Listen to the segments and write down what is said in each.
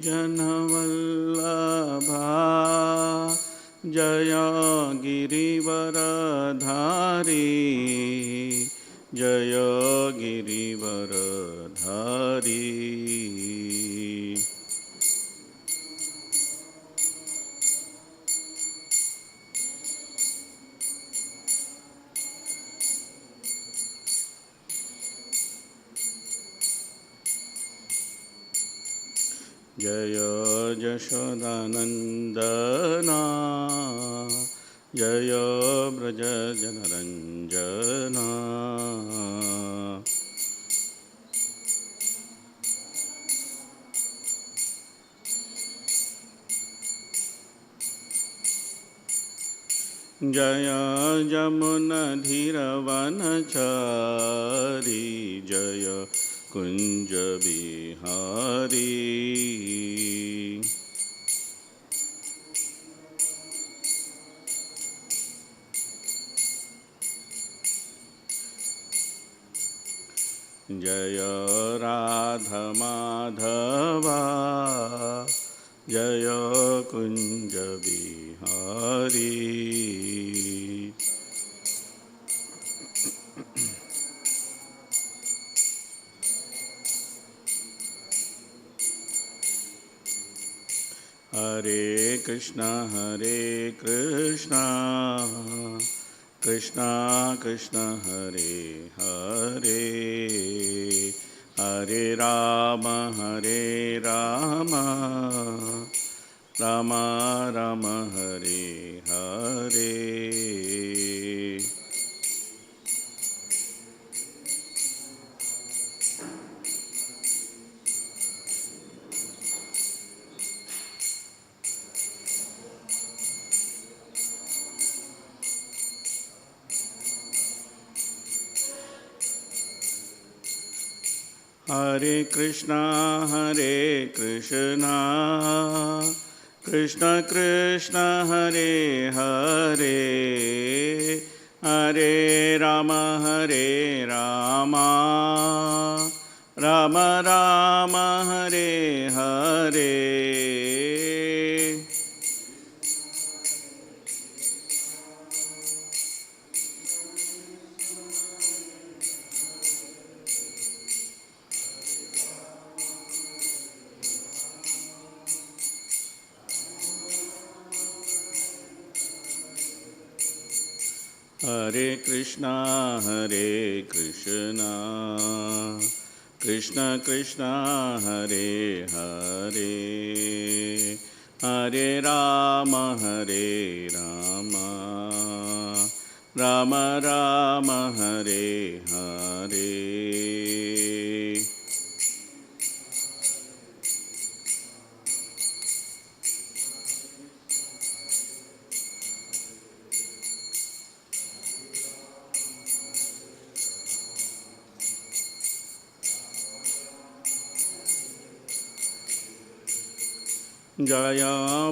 जनवल्लभा जय गिरिवरधारी जय गिरिवरधारी। जय यशोदानन्दना जय व्रजजनरञ्जना। जय यमुनाधीरवनचारी जय कुंज बिहारी। जय राधा माधवा जय कुंज बिहारी। हरे कृष्णा कृष्णा कृष्णा हरे हरे हरे राम राम राम हरे हरे। हरे कृष्णा कृष्णा कृष्णा हरे हरे हरे राम राम राम हरे हरे। हरे कृष्णा कृष्णा कृष्णा हरे हरे हरे राम राम राम हरे हरे। जय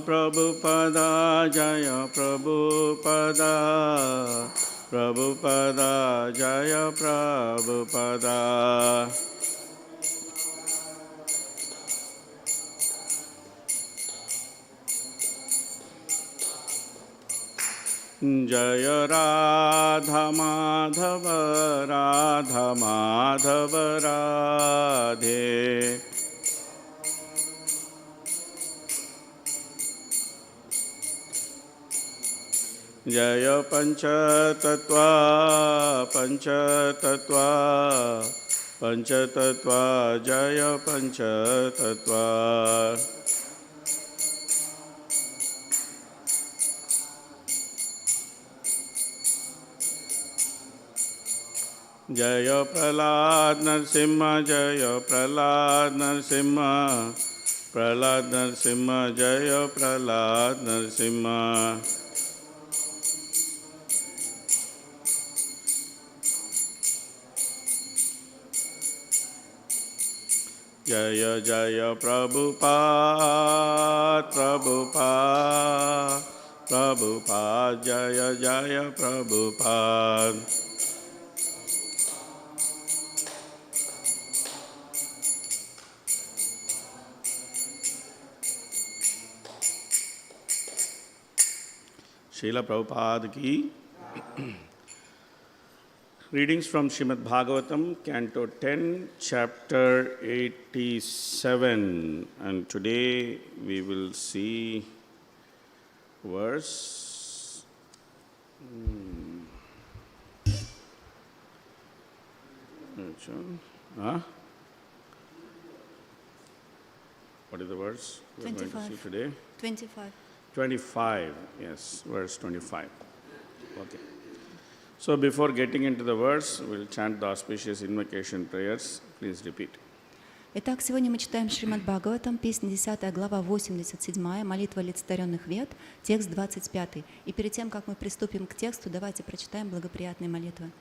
प्रभुपदा प्रभुपदा जय प्रभुपदा। जय राधा माधव राधे। जय पंचतत्वा जय पंचतत्वा। जय प्रहलाद नरसिंह जय प्रहलाद नरसिंह जय प्रहलाद नरसिंह। जय जय प्रभुपाद जय जय Prabhupada. Srila Prabhupada ki. Readings from Shrimad Bhagavatam, Canto 10, Chapter 87. And today we will see verse. What is the verse? 25. Today? 25. 25, yes, verse 25. Okay. So before getting into the verse, we'll chant the auspicious invocation prayers. Please repeat. Итак, сегодня мы читаем Шримад Бхагаватам, песня 10, глава 87, молитва олицетворенных вед, текст 25. И перед тем, как мы приступим к тексту, давайте прочитаем благоприятные молитвы.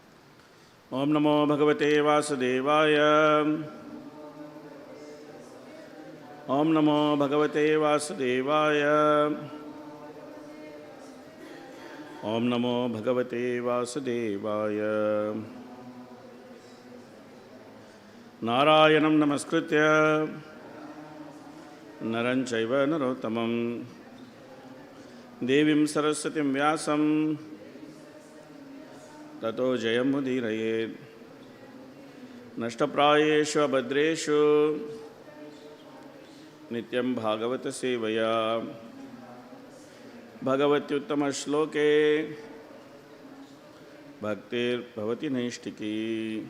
Om Namo Bhagavate Vasudevaya. Om Namo Bhagavate Vasudevaya. Om Namo Bhagavate Vasudevaya. Narayanam Namaskritya Naran Chaiva Narottamam Devim Saraswatim Vyasam Tato Jayam Mudiraye Nashtaprayeshu Abhadreshu Nityam Bhagavata Sevaya Bhagavatyuttama Shloke Bhaktir Bhavati Naishtiki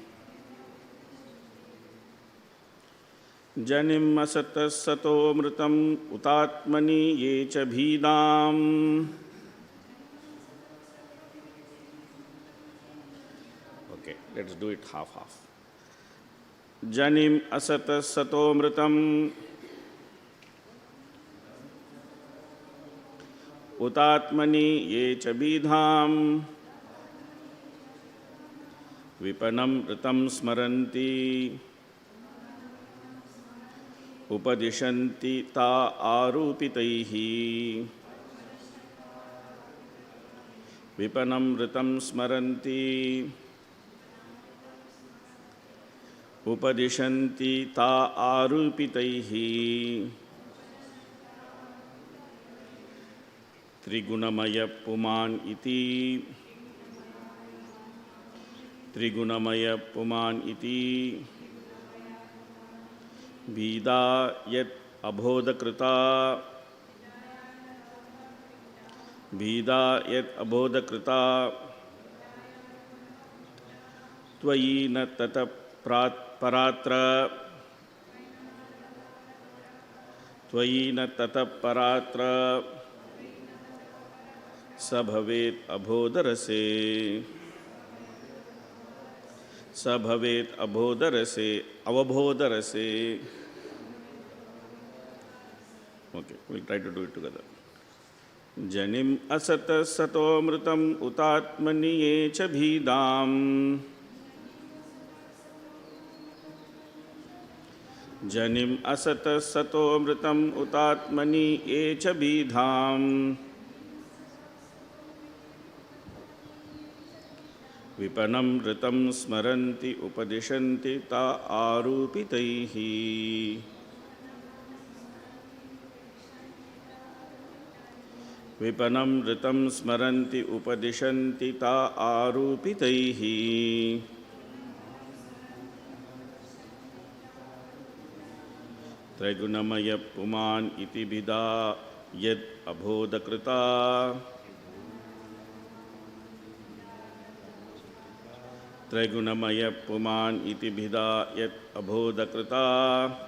Janim Asatas Sato Mritam Utatmani Yecha Bhidam. Okay, let's do it half-half. Janim Asatas Sato Mritam Utatmani Yecha Bhidam. Vipanam Ritam Smaranti Upadishanti ta arupitaihi. Vipanam ritam smaranti Upadishanti ta arupitaihi. Trigunamaya puman iti. Trigunamaya puman iti. Vida yet abhodakrita. Vida yet abhodakrita. Tvayi na tata paratra. Tvayi na tata paratra. Sabhavet abhodarase. Sabhavet abhodarase. Avabhodarase. Okay, we'll try to do it together. Janim asata sato mritam utatmani yecha bhidam. Janim asata sato mritam utatmani yecha bhidam. Vipanam ritam smaranti upadishanti ta arupitaihi. Vipanam ritam smaranti upadishanti ta arupitaihi. Trigunamaya puman iti bida yed abhodakrita. Trigunamaya puman iti bida yet abhodakrita.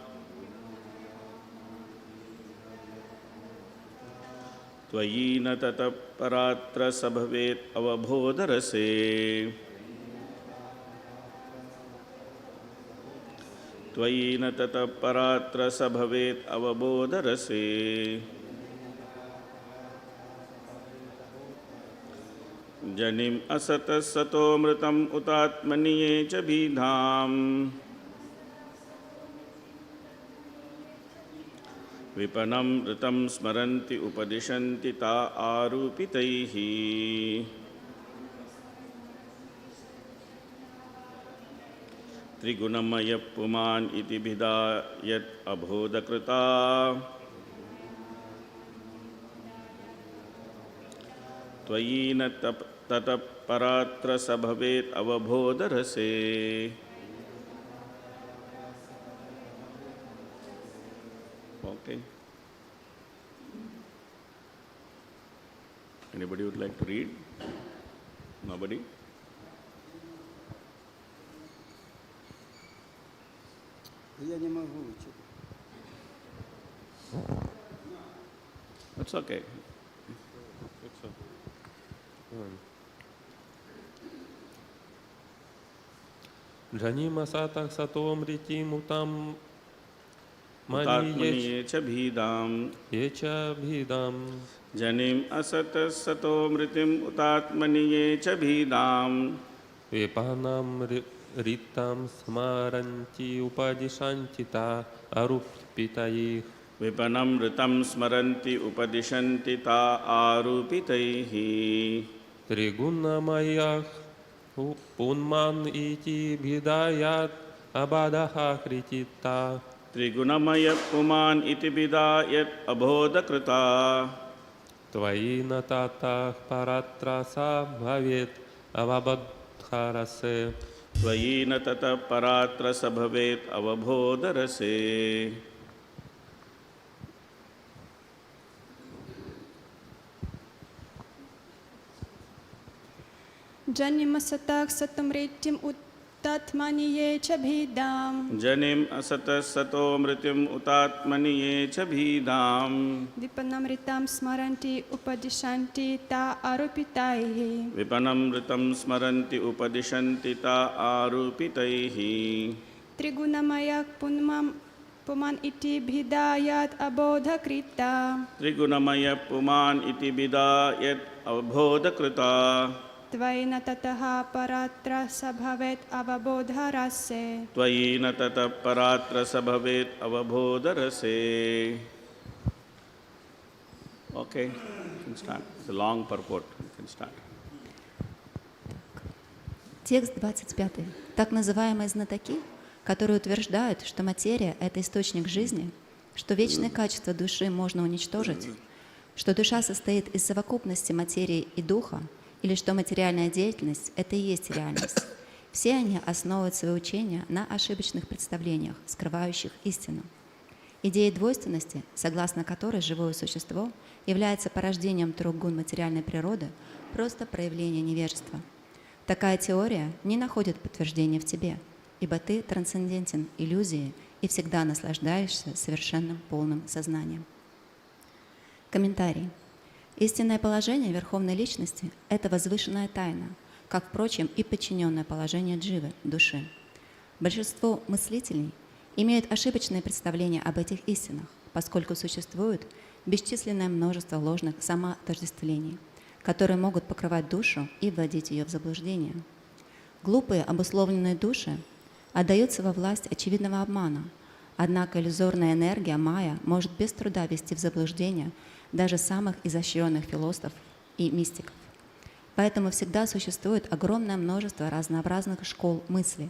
Tvayi na tata paratra sabhavet avabhodarase. Tvayi na tata paratra sabhavet avabhodarase. Janim asatas sato mritam utatmani yecha bhidam. Vipanam ritam smaranti upadishanti ta arupitaihi. Trigunamaya puman iti bhida yat abhodakrita. त्वयि न ततः परात्र स भवेत् अवबोधरसे. Okay. Anybody would like to read? Nobody? Я не могу учить. It's okay. Джанима сатах сатом ритим утам Tatmaniye cha bhidam. еча бхидам Janim asat sato mritim utatmaniye cha bhidam. випанам ритам смаранти упадишанти та арупитаих Vipanam ritam smaranti upadishanti ta arupitaihi. тригунамаях пунман ити бхидаят абадаха критита Trigunamaya puman iti bidayat abhodakrita. твои нататах паратраса бхавет авабадхарасе Tvayi na tata paratra sabhavet avabhodarase. Janimasatak satamritim uttatmaniye cha bhidam. Janim asata sato mritim utatmaniye cha bhidam. Vipanamritam smaranti upadishanti ta arupitaihi. Vipanam ritam smaranti upadishanti ta arupitaihi. Trigunamayak puman iti bhidayat abodhakrita. Trigunamaya puman iti bidayat avabhodakrita. Tvaina tataha paratra sabhavet avabodharase. Tvayi na tata paratra sabhavet avabhodarase. Okay, you can start. It's a long purport. You can start. Текст 25. Так называемые знатоки, которые утверждают, что материя — это источник жизни, что вечное качество души можно уничтожить, что душа состоит из совокупности материи и духа, или что материальная деятельность — это и есть реальность. Все они основывают свои учения на ошибочных представлениях, скрывающих истину. Идея двойственности, согласно которой живое существо является порождением трех гун материальной природы, просто проявление невежества. Такая теория не находит подтверждения в тебе, ибо ты трансцендентен иллюзии и всегда наслаждаешься совершенным полным сознанием. Комментарий. Истинное положение Верховной Личности — это возвышенная тайна, как, впрочем, и подчиненное положение дживы, души. Большинство мыслителей имеют ошибочные представления об этих истинах, поскольку существует бесчисленное множество ложных самоотождествлений, которые могут покрывать душу и вводить ее в заблуждение. Глупые обусловленные души отдаются во власть очевидного обмана, однако иллюзорная энергия майя может без труда ввести в заблуждение даже самых изощренных философов и мистиков. Поэтому всегда существует огромное множество разнообразных школ мысли,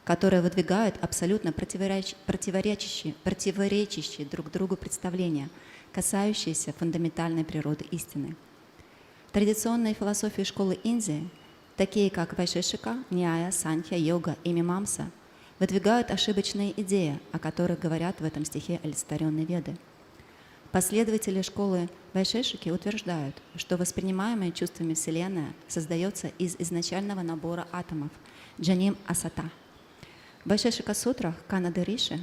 которые выдвигают абсолютно противоречащие друг другу представления, касающиеся фундаментальной природы истины. Традиционные философии школы Индии, такие как Вайшешика, Ньяя, Санхья, Йога и Мимамса, выдвигают ошибочные идеи, о которых говорят в этом стихе олицетворенные Веды. Последователи школы Вайшешики утверждают, что воспринимаемая чувствами Вселенная создается из изначального набора атомов Джаним Асата. В Вайшешика-сутрах Канады Риши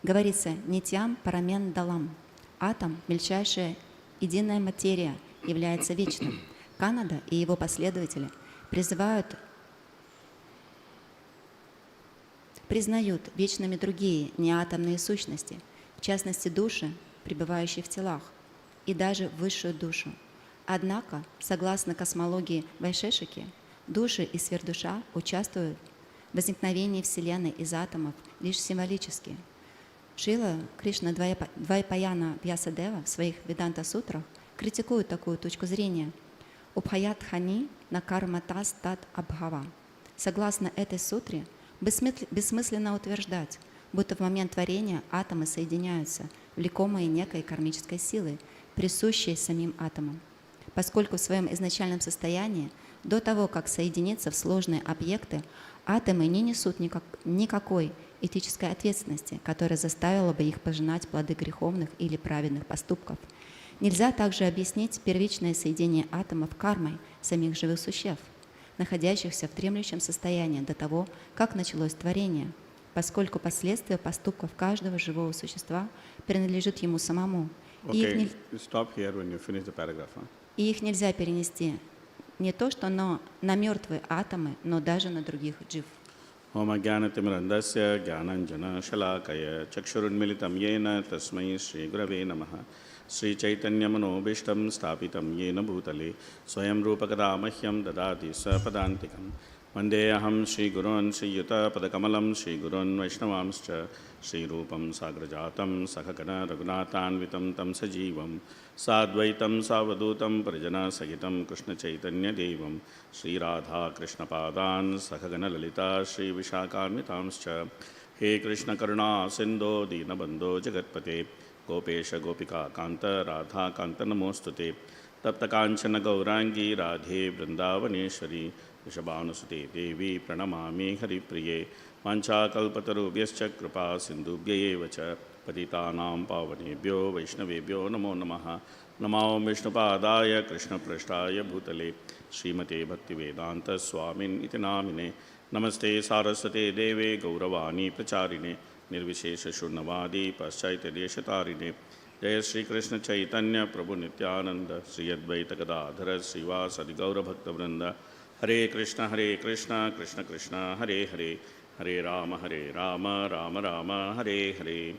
говорится «Нитьям парамен далам». Атом, мельчайшая единая материя, является вечным. Канада и его последователи признают вечными другие неатомные сущности, в частности души, пребывающие в телах, и даже высшую душу. Однако, согласно космологии Вайшешики, души и сверхдуша участвуют в возникновении Вселенной из атомов лишь символически. Шрила Кришна Двайпаяна Вьясадева в своих Веданта-сутрах критикует такую точку зрения. Убхаят хани на карматас тат абхава. Согласно этой сутре, бессмысленно утверждать, будто в момент творения атомы соединяются, влекомые некой кармической силой, присущей самим атомам. поскольку в своем изначальном состоянии, до того, как соединиться в сложные объекты, атомы не несут никакой этической ответственности, которая заставила бы их пожинать плоды греховных или праведных поступков. Нельзя также объяснить первичное соединение атомов кармой самих живых существ, находящихся в дремлющем состоянии до того, как началось творение, поскольку последствия поступков каждого живого существа принадлежат ему самому. Okay, stop here when you finish the paragraph. Huh? И их нельзя перенести не то что на мертвые атомы, но даже на других джив. Om Jnanatimirandasya Jnananjana Shalakaya Chakshurunmilitam Yena Tasmai Shri Gurave Namaha Sri Chaitanya Manobishtam Stapitam Yena Bhutale Swayam Rupakadamahyam Dadati Sapadantikam Vandeyaham Shri Gurun Shri Yuta Padakamalam Shri Gurun Vaishnavamscha Shri Rupam Sagrajatam Sakhakana Raghunathanvitam Tam Sajivam Sadvaitam Savadutam Parajana Sahitam Krishna Chaitanya Devam Shri Radha Krishna Padan Sakhagana Lalita Shri Vishakhanvitamscha He Krishna Karuna Sindho Dinabandho Jagatpate Gopesha Gopika Kanta Radha Kanta Namostute Tapta Kanchana Gaurangi Radhe Vrindavaneshwari Vishabhanusute Devi Pranamami Haripriye Vancha Kalpatarubhyascha Kripa Sindhubhya Vacha Patitanam Pavanebhyo Vaishnavebhyo Namo Namaha Namo Vishnupadaya Krishna Prashtaya Bhutale Srimate Bhaktivedanta Swamin Iti Namine Namaste Saraswate Deve Gauravani Pracharine Nirvishesha Shurnavadi Paschayita Deshatarine Jaya Shri Krishna Chaitanya Prabhu Nityananda Sri Advaita Gadadhara Srivasadi Gaura Bhakta Vrinda Hare Krishna Krishna Krishna Hare Hare Hare Rama Rama Rama Hare Hare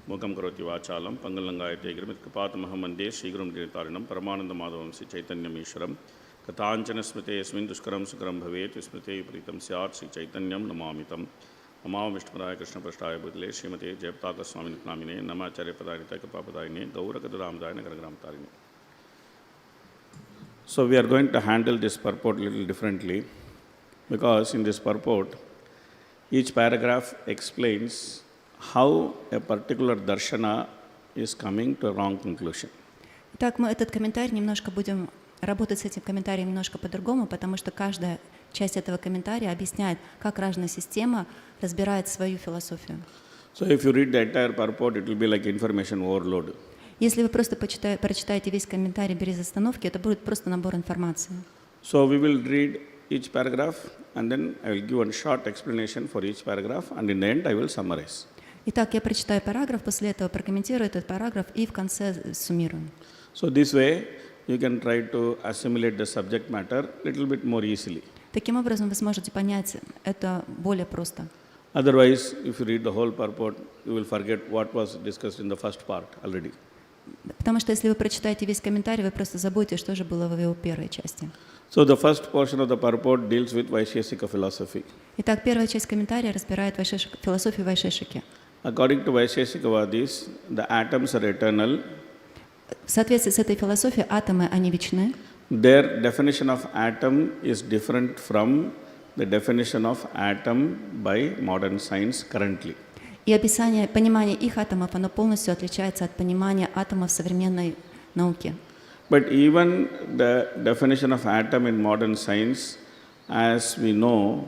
Mukam Karoti Vachalam Pangalangayate Grimit Kapatamah Mande Shigrum Giritarinam Paramananda Madhavam Sri Chaitanya Mishram Katanchana Smrite Asmin Duskaram Sukaram Bhavet Smrite Pritam Syat Sri Chaitanyam Namamitam Namah Vishnupadaya Krishna Prashtaya Bhutale Srimate Jayapataka Swami Namine Namacharya Padayita Kapapadayine Gaura Kadudamdaya Nagaragram Tarine. So we are going to handle this purport a little differently because in this purport each paragraph explains how a particular darshana is coming to a wrong conclusion. Итак, мы этот комментарий немножко будем работать с этим комментарием немножко по-другому, потому что каждая часть этого комментария объясняет, как разная система разбирает свою философию. So if you read the entire purport, it will be like information overload. Если вы просто прочитаете весь комментарий без остановки, это будет просто набор информации. So we will read each paragraph and then I will give one short explanation for each paragraph and in the end I will summarize. Итак, я прочитаю параграф, после этого прокомментирую этот параграф и в конце суммирую. So this way you can try to assimilate the subject matter a little bit more easily. Таким образом, вы сможете понять это более просто. Otherwise, if you read the whole purport, you will forget what was discussed in the first part already. Потому что если вы прочитаете весь комментарий, вы просто забудете, что же было в его первой части. So the first portion of the purport deals with Vaisheshika philosophy. Итак, первая часть комментария разбирает философию Вайшешики. According to Vaisheshikavadis, the atoms are eternal. В соответствии с этой философией атомы, они вечны. Their definition of atom is different from the definition of atom by modern science currently. И описание, понимание их атомов, оно полностью отличается от понимания атомов современной науки. But even the definition of atom in modern science, as we know,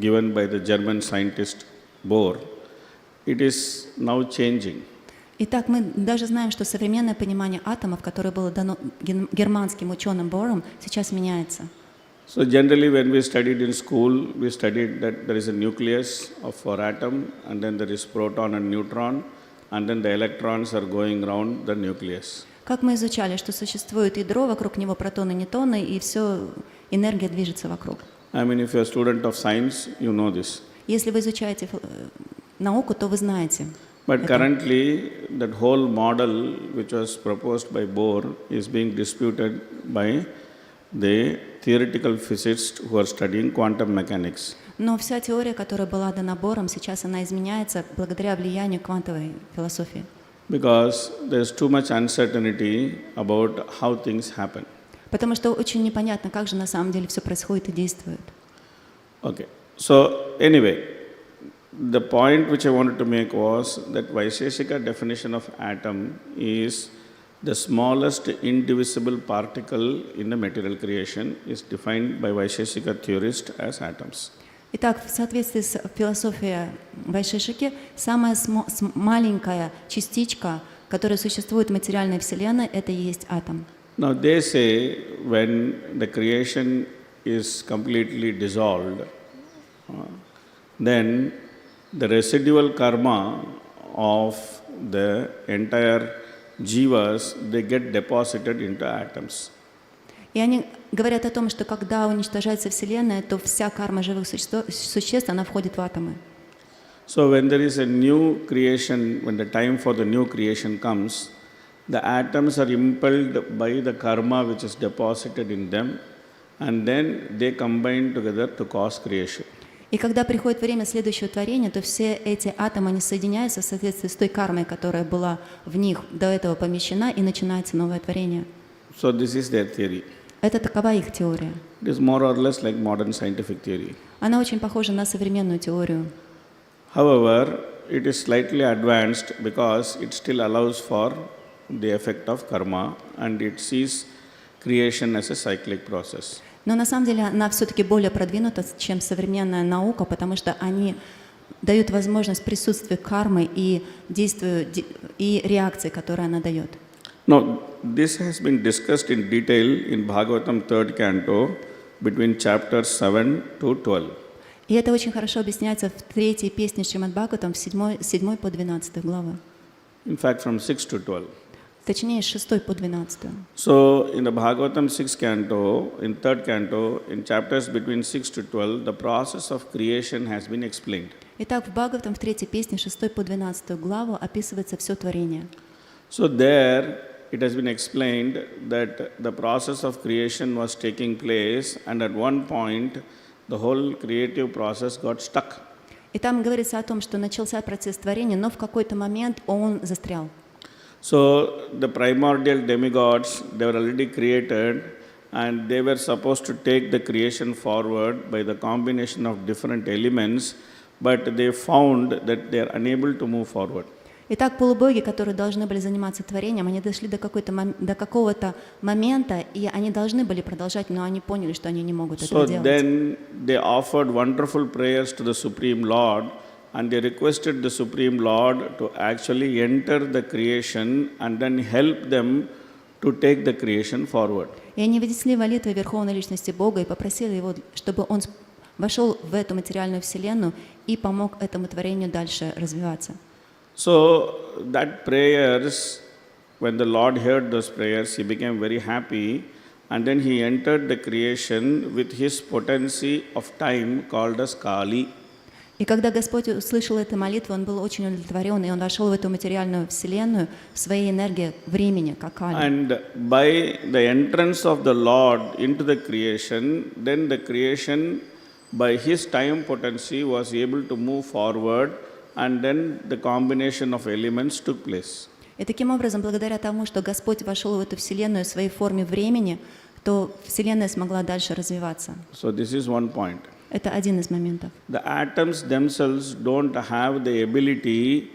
given by the German scientist Bohr, it is now changing. Итак, мы даже знаем, что современное понимание атомов, которое было дано германским ученым Бором, сейчас меняется. So generally when we studied in school, we studied that there is a nucleus of our atom and then there is proton and neutron and then the electrons are going around the nucleus. Как мы изучали, что существует ядро, вокруг него протоны, нейтроны, и все, энергия движется вокруг. I mean, if you are a student of science, you know this. Если вы изучаете науку, то вы знаете. But currently, that whole model which was proposed by Bohr is being disputed by the theoretical physicists who are studying quantum mechanics. Но вся теория, которая была дана Бором, сейчас она изменяется благодаря влиянию квантовой философии. Because there's too much uncertainty about how things happen. Потому что очень непонятно, как же на самом деле все происходит и действует. Okay. So anyway, the point which I wanted to make was that Vaisheshika definition of atom is the smallest indivisible particle in the material creation is defined by Vaisheshika theorists as atoms. Итак, в соответствии с философией Вайшешики, самая маленькая частичка, которая существует в материальной вселенной, это и есть атом. Now they say when the creation is completely dissolved, then the residual karma of the entire jivas, they get deposited into atoms. И они говорят о том, что когда уничтожается Вселенная, то вся карма живых существ, она входит в атомы. So when there is a new creation, when the time for the new creation comes, the atoms are impelled by the karma which is deposited in them, and then they combine together to cause creation. И когда приходит время следующего творения, то все эти атомы, они соединяются в соответствии с той кармой, которая была в них до этого помещена, и начинается новое творение. So this is their theory. Это такова их теория. It is more or less like modern scientific theory. Она очень похожа на современную теорию. However, it is slightly advanced because it still allows for the effect of karma and it sees creation as a cyclic process. Но на самом деле она все-таки более продвинута, чем современная наука, потому что они дают возможность присутствия кармы и действия и реакции, которые она дает. Now, this has been discussed in detail in Bhagavatam 3rd canto between chapters 7 to 12. И это очень хорошо объясняется в третьей песне Шримад Бхагаватам, 7 по 12 главы. In fact, from 6 to 12. Точнее, с 6 по 12. So, in the Bhagavatam 6th canto, in 3rd canto, in chapters between 6 to 12, the process of creation has been explained. Итак, в Бхагаватам в третьей песне, 6 по 12 главу, описывается все творение. So, there it has been explained that the process of creation was taking place, and at one point, the whole creative process got stuck. И там говорится о том, что начался процесс творения, но в какой-то момент он застрял. So, the primordial demigods, they were already created, and they were supposed to take the creation forward by the combination of different elements, but they found that they are unable to move forward. Итак, полубоги, которые должны были заниматься творением, они дошли до какого-то момента, и они должны были продолжать, но они поняли, что они не могут этого So делать. then they offered wonderful prayers to the Supreme Lord, and they requested the Supreme Lord to actually enter the creation and then help them to take the creation forward. И они вознесли молитвы Верховной Личности Бога и попросили Его, чтобы Он вошел в эту материальную вселенную и помог этому творению дальше развиваться. So that prayers, when the Lord heard those prayers, he became very happy, and then he entered the creation with his potency of time called as Kali. И когда Господь услышал эту молитву, Он был очень удовлетворен, и Он вошел в эту материальную вселенную в своей энергии времени, как Кали. And by the entrance of the Lord into the creation, then the creation by his time potency was able to move forward, and then the combination of elements took place. И таким образом, благодаря тому, что Господь вошел в эту вселенную в своей форме времени, то вселенная смогла дальше развиваться. So this is one point. Это один из моментов. The atoms themselves don't have the ability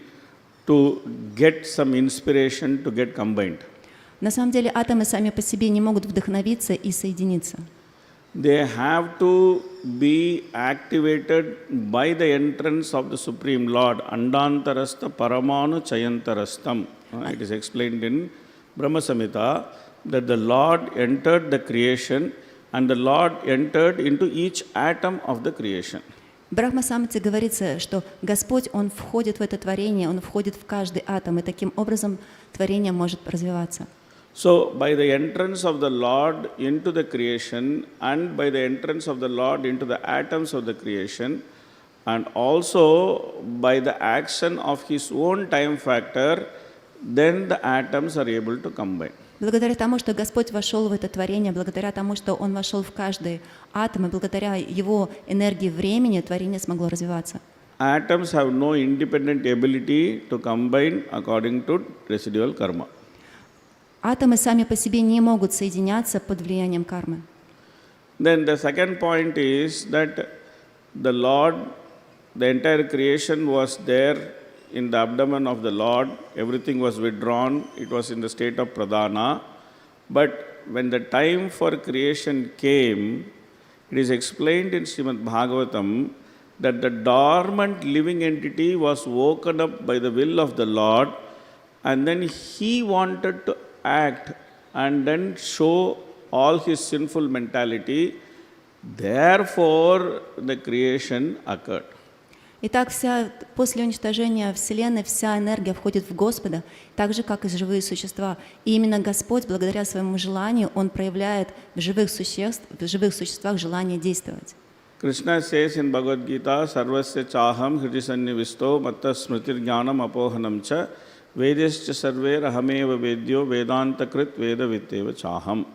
to get some inspiration to get combined. На самом деле атомы сами по себе не могут вдохновиться и соединиться. They have to be activated by the entrance of the Supreme Lord. Andantarastha paramanu chayantarastam. It is explained in Brahma Samhita that the Lord entered the creation and the Lord entered into each atom of the creation. В Брахма-самхите говорится, что Господь, Он входит в это творение, Он входит в каждый атом, и таким образом творение может развиваться. So, by the entrance of the Lord into the creation and by the entrance of the Lord into the atoms of the creation and also by the action of His own time factor, then the atoms are able to combine. Благодаря тому, что Господь вошел в это творение, благодаря тому, что Он вошел в каждый атом, и благодаря Его энергии времени, творение смогло развиваться. Atoms have no independent ability to combine according to residual karma. Атомы сами по себе не могут соединяться под влиянием кармы. Then the second point is that the Lord, the entire creation was there in the abdomen of the Lord, everything was withdrawn, it was in the state of pradhana. But when the time for creation came, it is explained in Shrimad Bhagavatam that the dormant living entity was woken up by the will of the Lord, and then he wanted to act and then show all his sinful mentality. Therefore, the creation occurred. Итак, после уничтожения Вселенной вся энергия входит в Господа, так же, как и живые существа. И именно Господь, благодаря своему желанию, Он проявляет в живых существах желание действовать. Krishna says in Bhagavad Gita, Sarvasya chaham hridisannivisto matta smritir jnanam apohanam cha vedescha sarve rahameva vedyo vedanta krit veda vitteva chaham.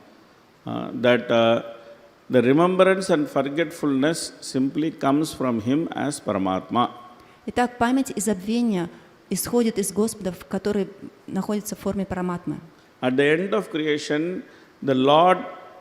The remembrance and forgetfulness simply comes from him as Paramatma. Итак, память и забвение исходит из Господа, который находится в форме Параматмы. At the end of creation, the Lord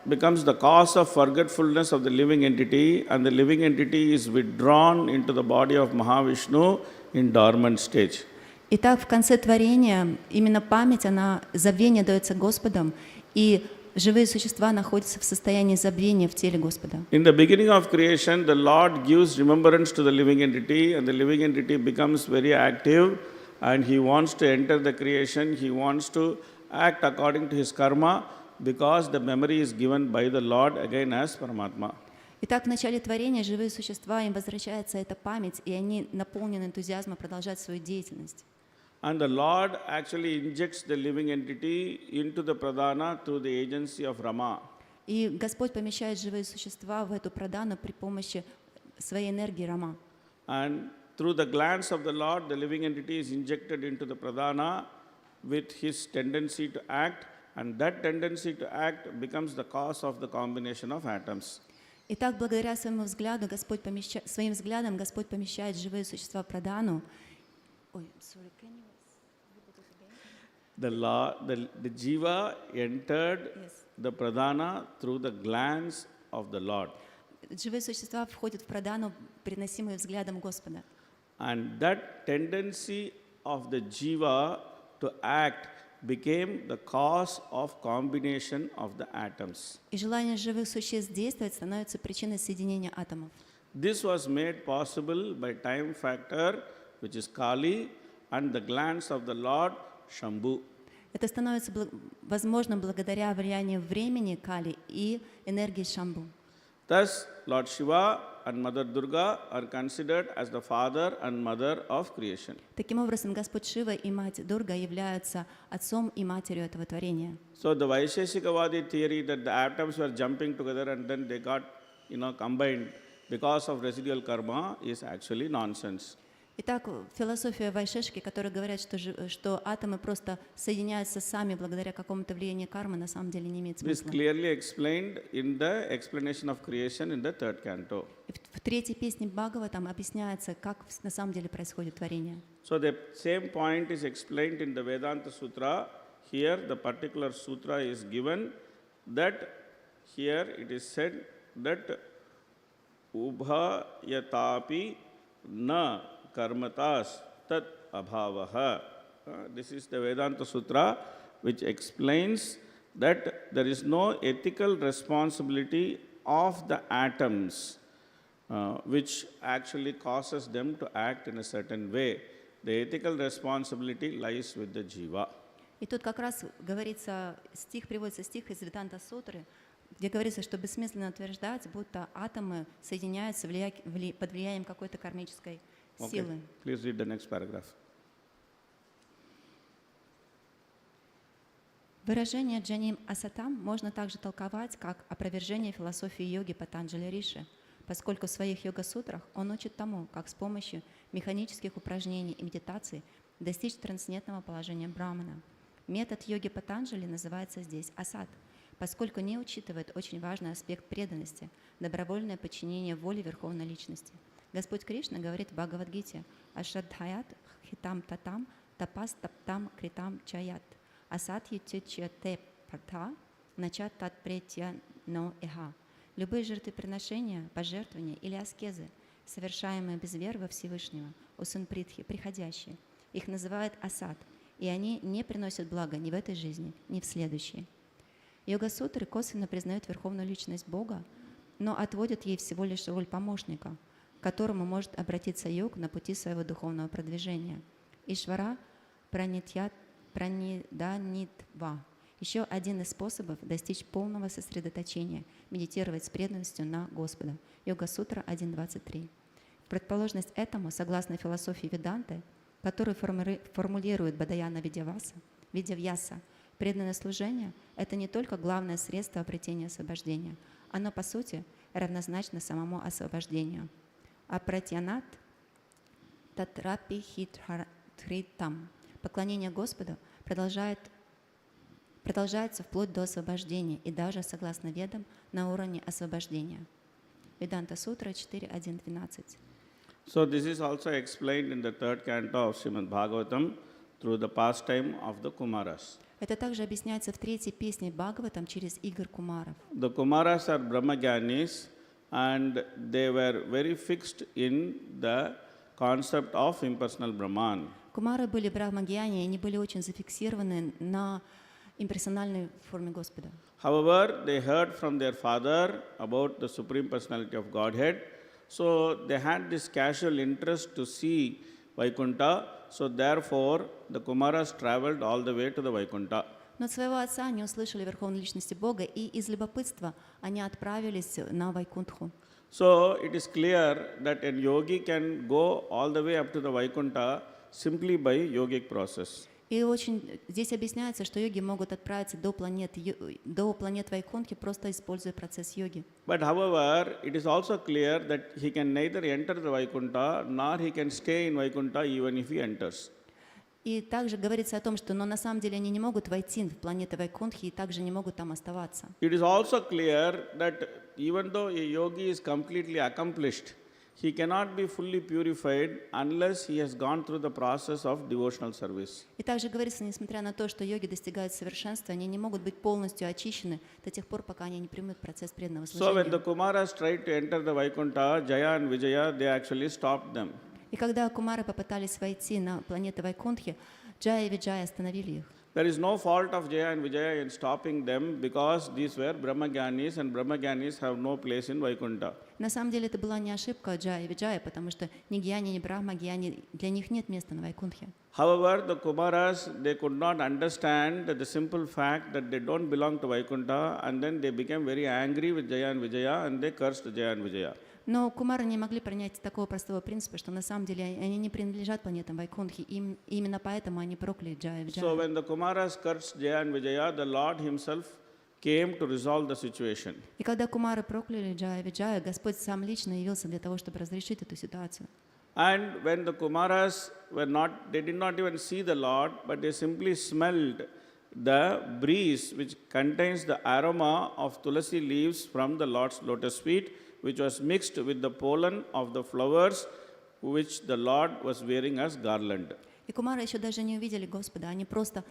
becomes the cause of forgetfulness of the living entity, and the living entity is withdrawn into the body of Mahavishnu in dormant stage. Итак, в конце творения именно память, забвение дается Господом, и живые существа находятся в состоянии забвения в теле Господа. In the beginning of creation, the Lord gives remembrance to the living entity, and the living entity becomes very active, and he wants to enter the creation, he wants to act according to his karma, because the memory is given by the Lord again as Paramatma. Итак, в начале творения живые существа, им возвращается эта память, и они наполнены энтузиазмом продолжать свою деятельность. And the Lord actually injects the living entity into the pradhana through the agency of Rama. И Господь помещает живые существа в эту прадану при помощи своей энергии Рама. And through the glance of the Lord, the living entity is injected into the pradhana with his tendency to act, and that tendency to act becomes the cause of the combination of atoms. Итак, благодаря своему взгляду своим взглядом Господь помещает живые существа в прадану. The jiva entered the pradhana through the glance of the Lord. Живые существа входят в прадану, приносимые взглядом Господа. And that tendency of the jiva to act became the cause of combination of the atoms. И желание живых существ действовать становится причиной соединения атомов. This was made possible by time factor, which is Kali, and the glance of the Lord, Shambhu. Это становится возможным благодаря влиянию времени Кали и энергии Шамбу. Thus, Lord Shiva and Mother Durga are considered as the father and mother of creation. Таким образом, Господь Шива и Мать Дурга являются отцом и матерью этого творения. So the Vaisheshikavadi theory that the atoms were jumping together and then they got, combined because of residual karma is actually nonsense. Итак, философия Вайшешки, которая говорит, что атомы просто соединяются сами благодаря какому-то влиянию кармы, на самом деле не имеет This смысла. clearly explained in the explanation of creation in the third canto. В третьей песне Бхагаватам объясняется, как на самом деле происходит творение. So the same point is explained in the Vedanta Sutra. Here the particular sutra is given that here it is said that ubhayatapi na karmatas tat abhavaha. This is the Vedanta Sutra which explains that there is no ethical responsibility of the atoms which actually causes them to act in a certain way. The ethical responsibility lies with the jiva. И тут как раз говорится, приводится стих из Веданта Сутры, где говорится, что бессмысленно утверждать, будто атомы соединяются под влиянием какой-то кармической силы. Okay. Please read the next paragraph. Выражение Джаним Асатам можно также толковать как опровержение философии йоги Патанджали Риши, поскольку в своих йога-сутрах он учит тому, как с помощью механических упражнений и медитаций достичь трансцендентного положения Брахмана. Метод йоги Патанджали называется здесь асат, поскольку не учитывает очень важный аспект преданности – добровольное подчинение воле Верховной Личности. Господь Кришна говорит в Бхагавад-гите «Ашрадхаят хитам татам тапас таптам критам чаят асат ютичате парта начат тат претья но эха». Любые жертвоприношения, пожертвования или аскезы, совершаемые без веры во Всевышнего, у Сунпритхи, приходящие, Их называют асад, и они не приносят блага ни в этой жизни, ни в следующей. Йога-сутры косвенно признают верховную личность Бога, но отводят ей всего лишь роль помощника, к которому может обратиться йог на пути своего духовного продвижения. Ишвара праниданитва. Еще один из способов достичь полного сосредоточения, медитировать с преданностью на Господа. Йога-сутра 1.23. В противоположность этому, согласно философии Веданты, которую формулирует Бадаяна Видявьяса, преданное служение — это не только главное средство обретения освобождения. Оно, по сути, равнозначно самому освобождению. Апратьянат татрапи хитритам. Поклонение Господу продолжается вплоть до освобождения и даже, согласно Ведам, на уровне освобождения. Веданта Сутра 4.1.12. So this is also explained in the third canto of Shrimad Bhagavatam through the pastime of the Kumaras. Это также объясняется в третьей песне Бхагаватам через игр кумаров. The Kumaras are Brahmagyanis and they were very fixed in the concept of impersonal Brahman. Кумары были брахмагьяни, и они были очень зафиксированы на имперсональной форме Господа. However, they heard from their father about the Supreme Personality of Godhead, so they had this casual interest to see Vaikuntha, so therefore the Kumaras traveled all the way to the Vaikuntha. Но от своего отца они услышали Верховной Личности Бога, и из любопытства они отправились на Вайкунтху. So it is clear that a yogi can go all the way up to the Vaikuntha simply by yogic process. И очень здесь объясняется, что йоги могут отправиться до планет Вайкунтхи, просто используя процесс йоги. But however, it is also clear that he can neither enter the Vaikuntha nor he can stay in Vaikuntha even if he enters. И также говорится о том, что но на самом деле они не могут войти в планеты Вайкунтхи и также не могут там оставаться. It is also clear that even though a yogi is completely accomplished, he cannot be fully purified unless he has gone through the process of devotional service. И также говорится, несмотря на то, что йоги достигают совершенства, они не могут быть полностью очищены до тех пор, пока они не примут процесс преданного So when the служения. Kumaras tried to enter the Vaikuntha, Jaya and Vijaya, they actually stopped them. И когда кумары попытались войти на планеты Вайкунтхи, Джая и Виджая остановили их. There is no fault of Jaya and Vijaya in stopping them because these were Brahmagyanis and Brahmagyanis have no place in Vaikuntha. На самом деле это была не ошибка Джая и Виджая, потому что ни гьяни, ни брахмагьяни, для них нет места на Вайкунтхе. However, the Kumaras, they could not understand the simple fact that they don't belong to Vaikuntha, and then they became very angry with Jaya and Vijaya and they cursed Jaya and Vijaya. Но кумары не могли принять такого простого принципа, что на самом деле они не принадлежат планетам Вайкунтхи, и именно поэтому они прокляли Джая и Виджая. So when the Kumaras cursed Jaya and Vijaya, the Lord himself came to resolve the situation. И когда кумары прокляли Джая и Виджая, Господь сам лично явился для того, чтобы разрешить эту ситуацию. And when the Kumaras they did not even see the Lord, but they simply smelled the breeze which contains the aroma of tulasi leaves from the Lord's lotus feet, which was mixed with the pollen of the flowers which the Lord was wearing as garland. И кумары еще даже не увидели Господа, они просто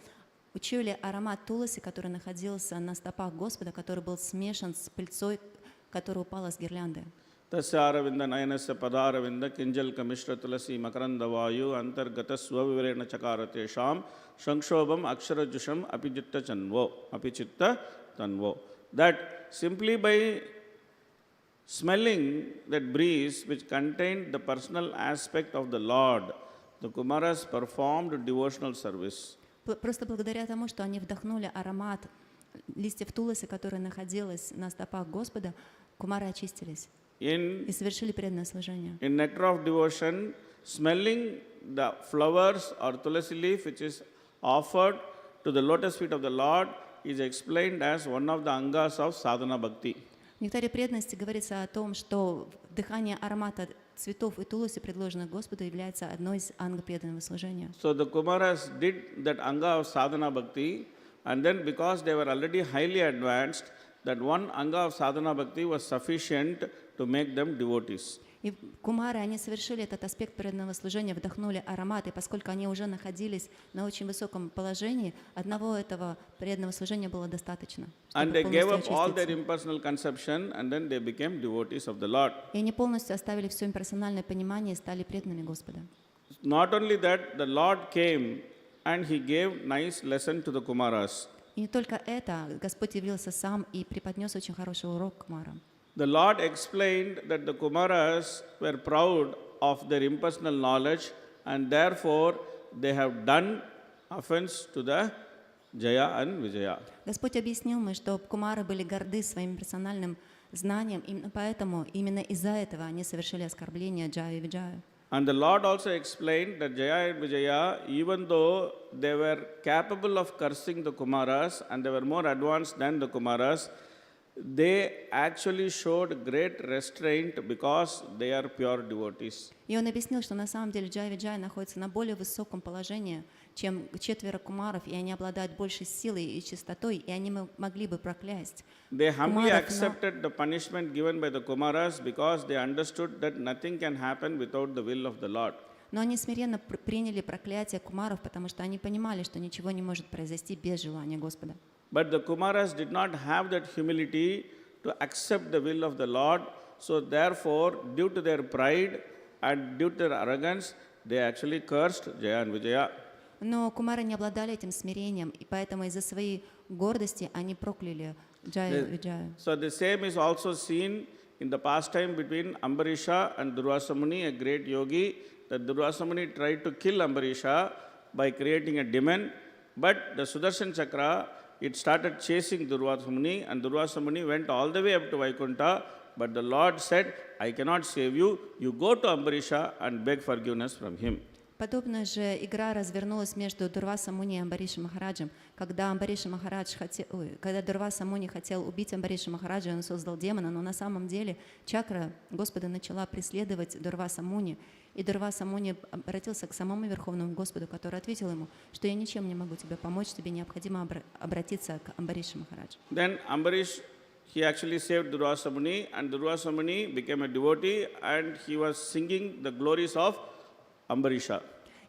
учуяли аромат туласи, который находился на стопах Господа, который был смешан с пыльцой, которая упала с гирлянды. Tasya nayanasya padaravinda kinjal kamishra tulasi makarandavayu antargata swavivarena chakarate sham shankshobham aksharajusham apichitta tanvo. That simply by smelling that breeze which contained the personal aspect of the Lord, the Kumaras performed devotional service. Просто благодаря тому, что они вдохнули аромат листьев туласи, который находилась на стопах Господа, кумары очистились и совершили преданное служение. In nectar of devotion, smelling the flowers or tulasi leaf which is offered to the lotus feet of the Lord is explained as one of the angas of sadhana bhakti. В нектаре преданности говорится о том, что дыхание аромата цветов и туласи, предложенных Господу, является одной из анг преданного служения. So the Kumaras did that anga of sadhana bhakti, and then because they were already highly advanced, that one anga of sadhana bhakti was sufficient to make them devotees. И кумары, они совершили этот аспект преданного служения, вдохнули аромат, и поскольку они уже находились на очень высоком положении, одного этого преданного служения было достаточно, And чтобы they gave полностью up all their очиститься. impersonal conception, and then they became devotees of the Lord. И они полностью оставили все имперсональное понимание и стали преданными Господа. Not only that, the Lord came and he gave nice lesson to the Kumaras. И не только это, Господь явился сам и преподнес очень хороший урок Кумарам. The Lord explained that the Kumaras were proud of their impersonal knowledge and therefore they have done offense to the Jaya and Vijaya. Господь объяснил мы, что Кумары были горды своим персональным знанием, именно поэтому, именно из-за этого они совершили оскорбление Джаю и Виджаю. And the Lord also explained that Jaya and Vijaya, even though they were capable of cursing the Kumaras and they were more advanced than the Kumaras, they actually showed great restraint because they are pure devotees. И он объяснил, что на самом деле Джай и Виджай находятся на более высоком положении, чем 4 кумаров, и они обладают большей силой и чистотой, и они могли бы проклясть. They humbly Кумаров, accepted the punishment given by the Kumaras because they understood that nothing can happen without the will of the Lord. Но они смиренно приняли проклятие кумаров, потому что они понимали, что ничего не может произойти без желания Господа. But the Kumaras did not have that humility to accept the will of the Lord, so therefore, due to their pride and due to their arrogance, they actually cursed Jaya and Vijaya. Но кумары не обладали этим смирением, и поэтому из-за своей гордости они прокляли Джаю и Виджаю. So the same is also seen in the pastime between Ambarisha and Durvasa Muni, a great yogi. That Durvasa Muni tried to kill Ambarisha by creating a demon, but the Sudarshan Chakra, it started chasing Durvasa Muni, and Durvasa Muni went all the way up to Vaikuntha, but the Lord said, I cannot save you, you go to Ambarisha and beg forgiveness from him. Подобная же игра развернулась между Дурваса Муни и Амбариша Махараджем. Когда Дурваса Муни хотел убить Амбариша Махараджа, он создал демона, но на самом деле чакра Господа начала преследовать Дурваса Муни. И Дурваса Муни обратился к самому Верховному Господу, который ответил ему, что я ничем не могу тебе помочь, тебе необходимо обратиться к Амбаришу Махараджу. Then Ambarish, he actually saved Durvasa Muni, and Durvasa Muni became a devotee, and he was singing the glories of Ambarisha.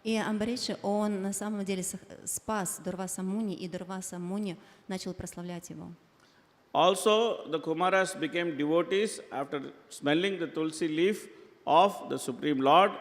И Амбариши, он на самом деле спас Дурваса Муни, и Дурваса Муни начал прославлять его. Also, the Kumaras became devotees after smelling the tulsi leaf of the Supreme Lord,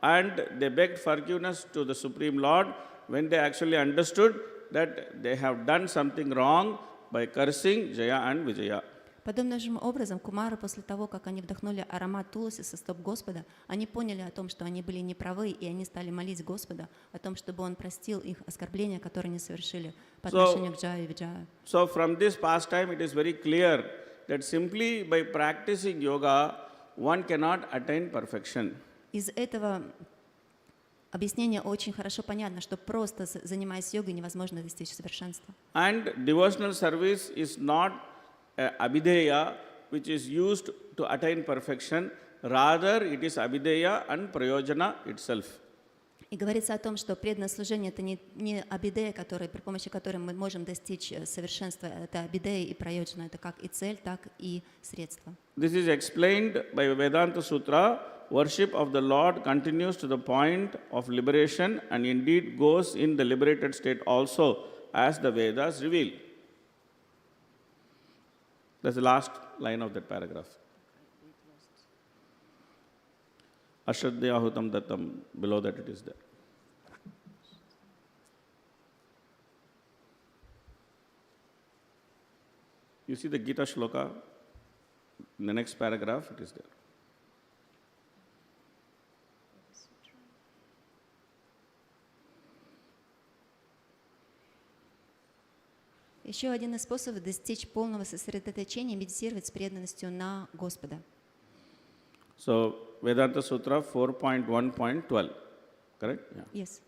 and they begged forgiveness to the Supreme Lord when they actually understood that they have done something wrong by cursing Jaya and Vijaya. Подобным же образом кумары после того, как они вдохнули аромат туласи со стоп Господа, они поняли о том, что они были неправы, и они стали молить Господа о том, чтобы Он простил их оскорбления, которые они совершили по отношению к Джаю и Виджаю. So from this pastime, it is very clear that simply by practicing yoga, one cannot attain perfection. Из этого объяснения очень хорошо понятно, что просто занимаясь йогой невозможно достичь совершенства. And devotional service is not abhideya, which is used to attain perfection. Rather, it is abhideya and prayojana itself. И говорится о том, что преданное служение – это не абидея, при помощи которой мы можем достичь совершенства. Это абидея и прайоджана. Это как и цель, так и средство. This is explained by Vedanta Sutra. Worship of the Lord continues to the point of liberation and indeed goes in the liberated state also, as the Vedas reveal. That's the last line of that paragraph. Ashradhyahutam dattam, below that it is there. You see the Gita shloka, in the next paragraph it is there. Еще один из способов достичь полного сосредоточения – медитировать с преданностью на Господа. So, Vedanta Sutra 4.1.12, correct? Yeah. Yes.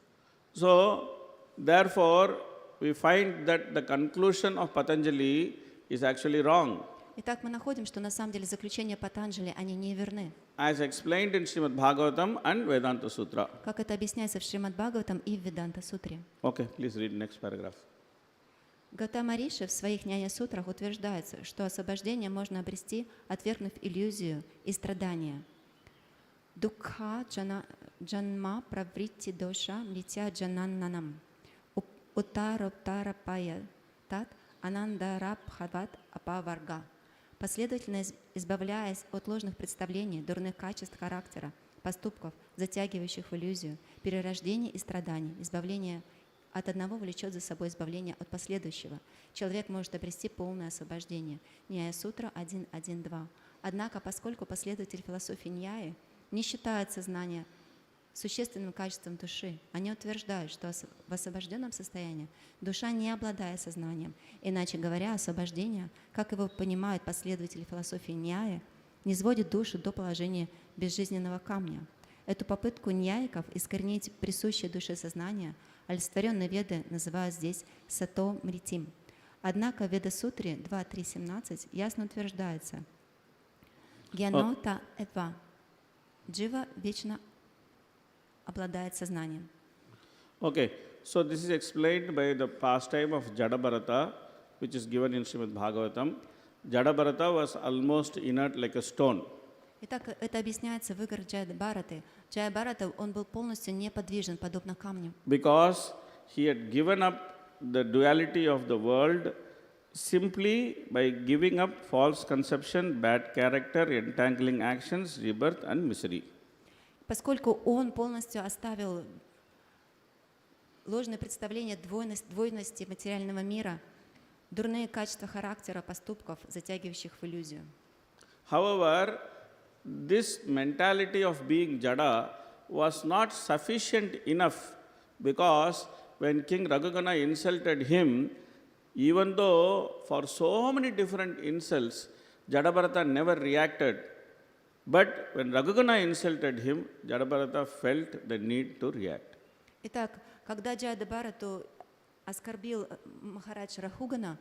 So, therefore, we find that the conclusion of Patanjali is actually wrong. Итак, мы находим, что на самом деле заключения Патанджали, они не верны. As explained in Шримад Бхагаватам and Vedanta Sutra. Как это объясняется в Шримад Бхагаватам и в Веданта Сутре. Okay, please read next paragraph. Гаутама Риши в своих няня-сутрах утверждается, что освобождение можно обрести, отвергнув иллюзию и страдания. Дукха джанма правритти доша мритя джананнанам. Уттара пая тат анандарабхават апаварга. Последовательно избавляясь от ложных представлений, дурных качеств характера, поступков, затягивающих в иллюзию, перерождение и страдания, избавление от одного влечет за собой избавление от последующего. Человек может обрести полное освобождение. Ньяя-сутра 1.1.2. Однако, поскольку последователи философии Ньяи не считают сознание существенным качеством души, они утверждают, что в освобожденном состоянии душа не обладает сознанием. Иначе говоря, освобождение, как его понимают последователи философии Ньяи, не сводит душу до положения безжизненного камня. Эту попытку ньяиков искоренить присущее душе сознание олицетворенные веды называют здесь сато мритим. Однако в Веда-сутре 2.3.17 ясно утверждается: гьянота эва, джива вечно обладает сознанием. Okay, so this is explained by the pastime of Jadabharata, which is given in Shrimad Bhagavatam. Jadabharata was almost inert like a stone. Итак, это объясняется в играх Джая-Бхараты. Джая-Бхарата, он был полностью неподвижен, подобно камню. Because he had given up the duality of the world simply by giving up false conception, bad character, entangling actions, rebirth and misery. Поскольку он полностью оставил ложное представление двойности материального мира, дурные качества характера, поступков, затягивающих в иллюзию. However, this mentality of being Jada was not sufficient enough, because when King Raghugana insulted him, even though for so many different insults, Jadabharata never reacted. But when Raghugana insulted him, Jadabharata felt the need to react. Итак, когда Джая-Бхарату оскорбил Махарадж Рахугана,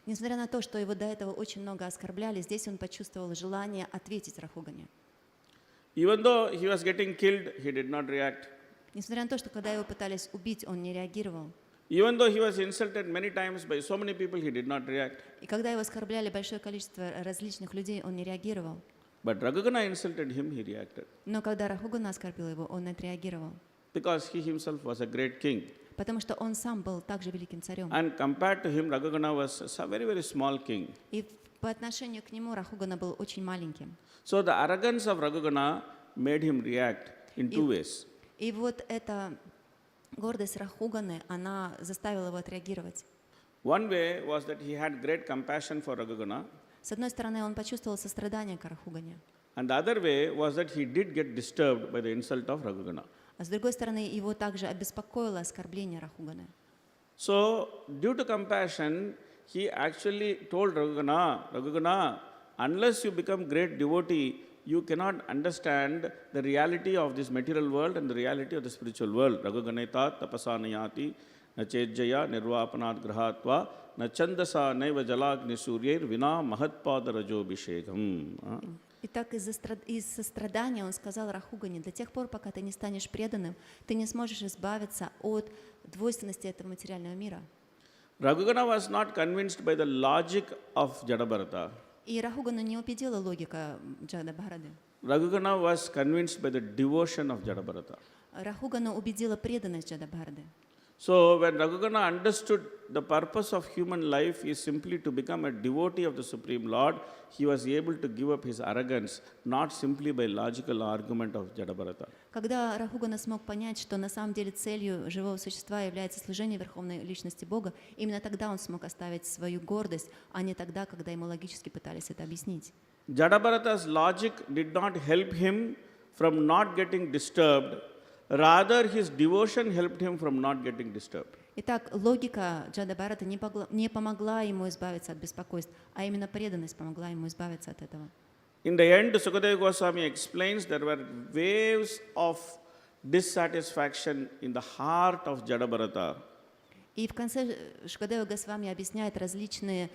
несмотря на то, что его до этого очень много оскорбляли, здесь он почувствовал желание ответить Рахугане. Even though he was getting killed, he did not react. Несмотря на то, что когда его пытались убить, он не реагировал. Even though he was insulted many times by so many people, he did not react. И когда его оскорбляли большое количество различных людей, он не реагировал. But Raghugana insulted him, he reacted. Но когда Рахугана оскорбил его, он отреагировал. Because he himself was a great king. Потому что он сам был также великим царем. And compared to him, Raghugana was a very, very small king. И по отношению к нему Рахугана был очень маленьким. So the arrogance of Raghugana made him react in two ways. И вот эта гордость Рахуганы, она заставила его отреагировать. One way was that he had great compassion for Raghugana. С одной стороны, он почувствовал сострадание к Рахугане. And the other way was that he did get disturbed by the insult of Raghugana. А с другой стороны, его также обеспокоило оскорбление Рахуганы. So, due to compassion, he actually told Raghugana, unless you become great devotee, you cannot understand the reality of this material world and the reality of the spiritual world. Raghuganeta tapasanayati na chejjaya nirvapanat grahatva na chandasa naiva jalagni suryair vina mahatpada rajobhishekam. Итак, из сострадания он сказал Рахугане: до тех пор, пока ты не станешь преданным, ты не сможешь избавиться от двойственности этого материального мира. Raghugana was not convinced by the logic of Jadabharata. И Рахугану не убедила логика Джая-Бхараты. Raghugana was convinced by the devotion of Jadabharata. Рахугану убедила преданность Джая-Бхараты. So, when Raghugana understood the purpose of human life is simply to become a devotee of the Supreme Lord, he was able to give up his arrogance, not simply by logical argument of Jadabharata. Когда Рахугана смог понять, что на самом деле целью живого существа является служение Верховной Личности Бога, именно тогда он смог оставить свою гордость, а не тогда, когда ему логически пытались это объяснить. Jadabharata's logic did not help him from not getting disturbed. Rather, his devotion helped him from not getting disturbed. Итак, логика Джая-Бхараты не помогла ему избавиться от беспокойств, а именно преданность помогла ему избавиться от этого. In the end, Sukadeva Goswami explains there were waves of dissatisfaction in the heart of Jadabharata. И в конце Шукадева Госвами объясняет различные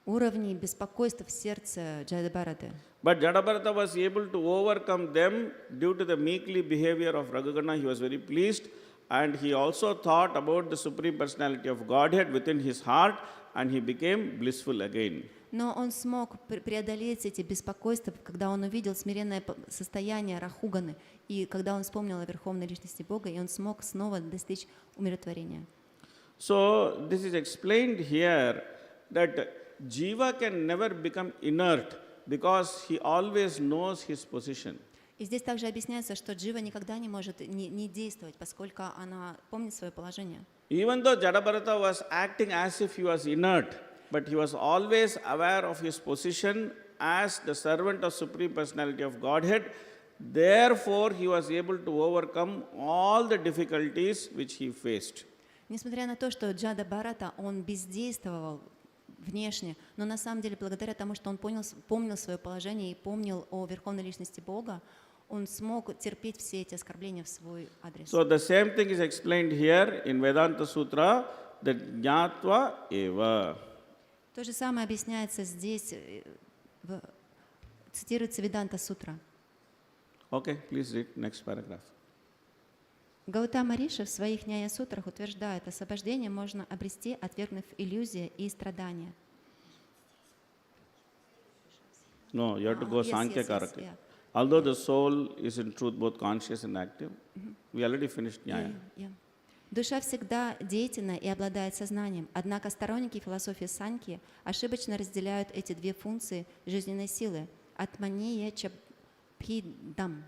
уровни беспокойства в сердце Джая-Бхараты. But Jadabharata was able to overcome them due to the meekly behavior of Raghugana. He was very pleased, and he also thought about the Supreme Personality of Godhead within his heart, and he became blissful again. Но он смог преодолеть эти беспокойства, когда он увидел смиренное состояние Рахуганы, и когда он вспомнил о Верховной Личности Бога, и он смог снова достичь умиротворения. So, this is explained here that Jiva can never become inert because he always knows his position. И здесь также объясняется, что джива никогда не может не действовать, поскольку она помнит свое положение. Even though Jadabharata was acting as if he was inert, but he was always aware of his position as the servant of Supreme Personality of Godhead. Therefore, he was able to overcome all the difficulties which he faced. Несмотря на то, что Джада Бхарата, он бездействовал внешне, но на самом деле благодаря тому, что он помнил свое положение и помнил о Верховной Личности Бога, он смог терпеть все эти оскорбления в свой адрес. So the same thing is explained here in Vedanta Sutra, that jnatva eva. То же самое объясняется здесь, цитируется Веданта Сутра. Okay, please read next paragraph. Гаутама Риши в своих Няя-сутрах утверждает, освобождение можно обрести, отвергнув иллюзии и страдания. No, you have to go Yes, Sankhya yes, Karaka. yeah. Although the soul is in truth both conscious and active, we already finished Nyaya. Душа всегда деятельна и обладает сознанием, однако сторонники философии Санхьи ошибочно разделяют эти две функции жизненной силы – атмания чабхидам,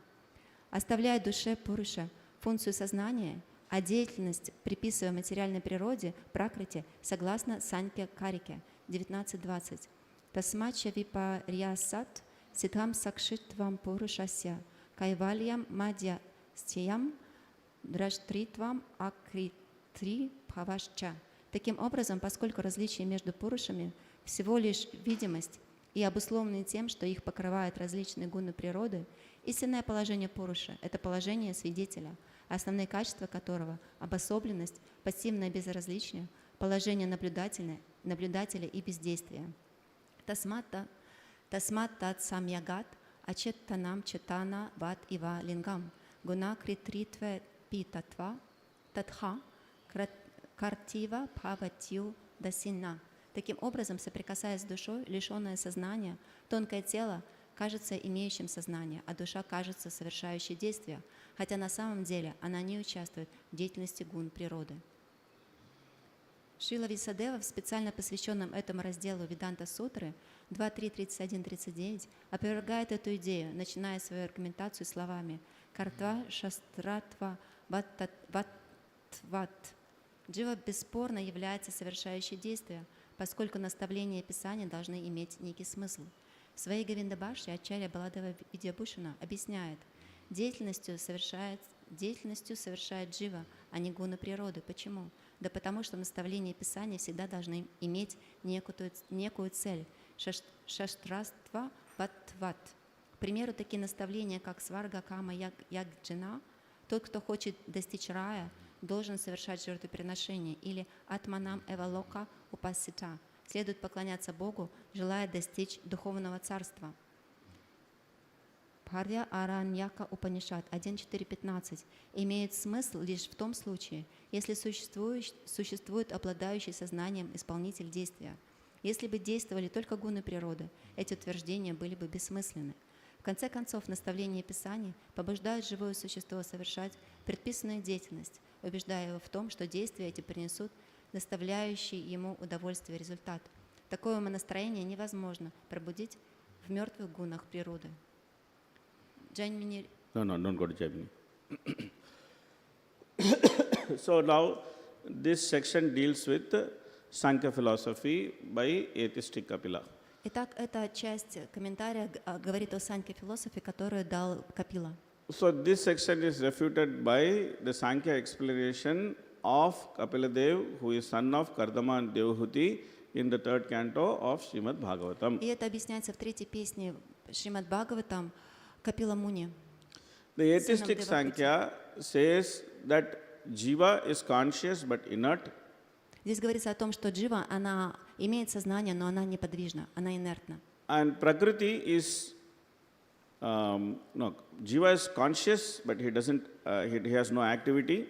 оставляя душе пуруша функцию сознания, а деятельность, приписывая материальной природе, пракрити, согласно Санkhya Карике 19.20. Тасмача випарьясат ситхам сакшитвам пурушася кайвальям мадья стиям дражтритвам акритри бхавашча. Таким образом, поскольку различие между пурушами всего лишь видимость и обусловлены тем, что их покрывают различные гуны природы, истинное положение пуруша – это положение свидетеля, основные качества которого – обособленность, пассивное безразличие, положение наблюдателя и бездействие. Тасмат тат самьягат ачеттанам четана ват ива лингам гуна критритве питатва татха картива бхаватью дасинна. Таким образом, соприкасаясь с душой, лишенное сознания, тонкое тело кажется имеющим сознание, а душа кажется совершающей действия, хотя на самом деле она не участвует в деятельности гун природы. Шрила Висадева в специально посвященном этому разделу Веданта Сутры 2.3.31.39 опровергает эту идею, начиная свою аргументацию словами «Картва шастратва ват». Джива бесспорно является совершающей действие, поскольку наставления и писания должны иметь некий смысл. В своей Говиндабаши Ачарья Баладева Видьябушана объясняет, деятельностью совершает джива, а не гуна природы. Почему? Да потому что наставления и писания всегда должны иметь некую цель. Шаштраства ват. К примеру, такие наставления, как сварга кама ягджина, тот, кто хочет достичь рая, должен совершать жертвоприношение, или атманам эвалока упасита, следует поклоняться Богу, желая достичь духовного царства. Бхарья Араньяка Упанишат 1.4.15 имеет смысл лишь в том случае, если существует обладающий сознанием исполнитель действия. Если бы действовали только гуны природы, эти утверждения были бы бессмысленны. В конце концов, наставления Писаний побуждают живое существо совершать предписанную деятельность, убеждая его в том, что действия эти принесут доставляющий ему удовольствие результат. Такое умонастроение невозможно пробудить в мертвых гунах природы. No, don't go to Jaimini. So now this section deals with Sankhya philosophy by atheistic Kapila. Итак, эта часть комментария говорит о Санkhya философии, которую дал Капила. So this section is refuted by the Sankhya explanation of Kapila Dev, who is son of Kardama and Devahuti, in the third canto of Shrimad Bhagavatam. И это объясняется в третьей песне Шримад Бхагаватам Капила Муни. The atheistic Sankhya says that Jiva is conscious but inert. Здесь говорится о том, что джива, она имеет сознание, но она неподвижна, она инертна. And Prakriti is, Jiva is conscious but he has no activity.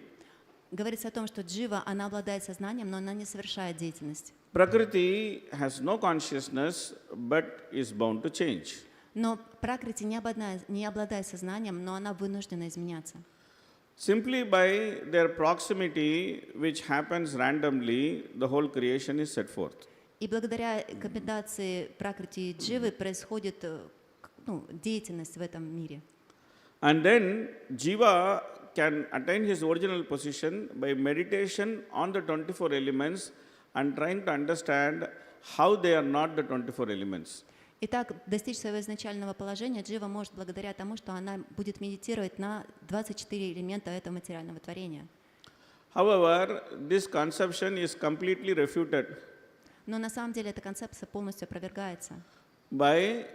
Говорится о том, что джива, она обладает сознанием, но она не совершает деятельность. Prakriti has no consciousness but is bound to change. Но пракрити не обладает сознанием, но она вынуждена изменяться. Simply by their proximity, which happens randomly, the whole creation is set forth. И благодаря комбинации пракрити и дживы происходит деятельность в этом мире. And then Jiva can attain his original position by meditation on the 24 elements and trying to understand how they are not the 24 elements. Итак, достичь своего изначального положения Джива может благодаря тому, что она будет медитировать на 24 элемента этого материального творения. However, this conception is completely refuted Но на самом деле эта концепция полностью опровергается by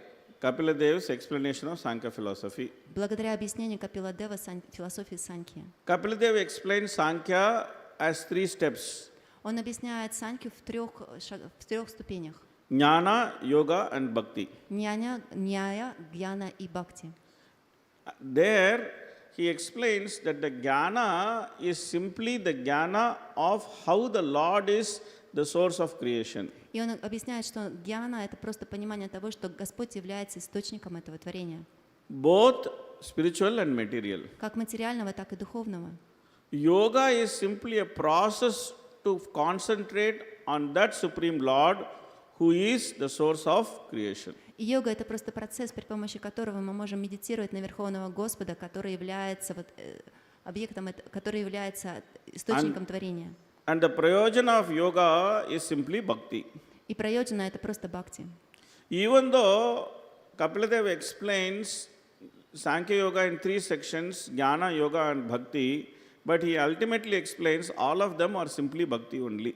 Kapila Dev's explanation of Sankhya philosophy. благодаря объяснению Капила Дева философии Санkhya. Kapila Dev explained Sankhya as 3 steps: Он объясняет Санkhyu в трех ступенях. Jnana, Yoga and Bhakti. Няня, Гьяна и Бхакти. There he explains that the Jnana is simply the Jnana of how the Lord is the source of creation. И он объясняет, что Гьяна — это просто понимание того, что Господь является источником этого творения. Both spiritual and material. Как материального, так и духовного. Yoga is simply a process to concentrate on that Supreme Lord who is the source of creation. И йога — это просто процесс, при помощи которого мы можем медитировать на Верховного Господа, который является объектом, который является источником творения. And the prayojana of yoga is simply bhakti. И прайоджана — это просто бхакти. Even though Kapila Dev explains Sankhya Yoga in 3 sections, Jnana, Yoga and Bhakti, but he ultimately explains all of them are simply bhakti only.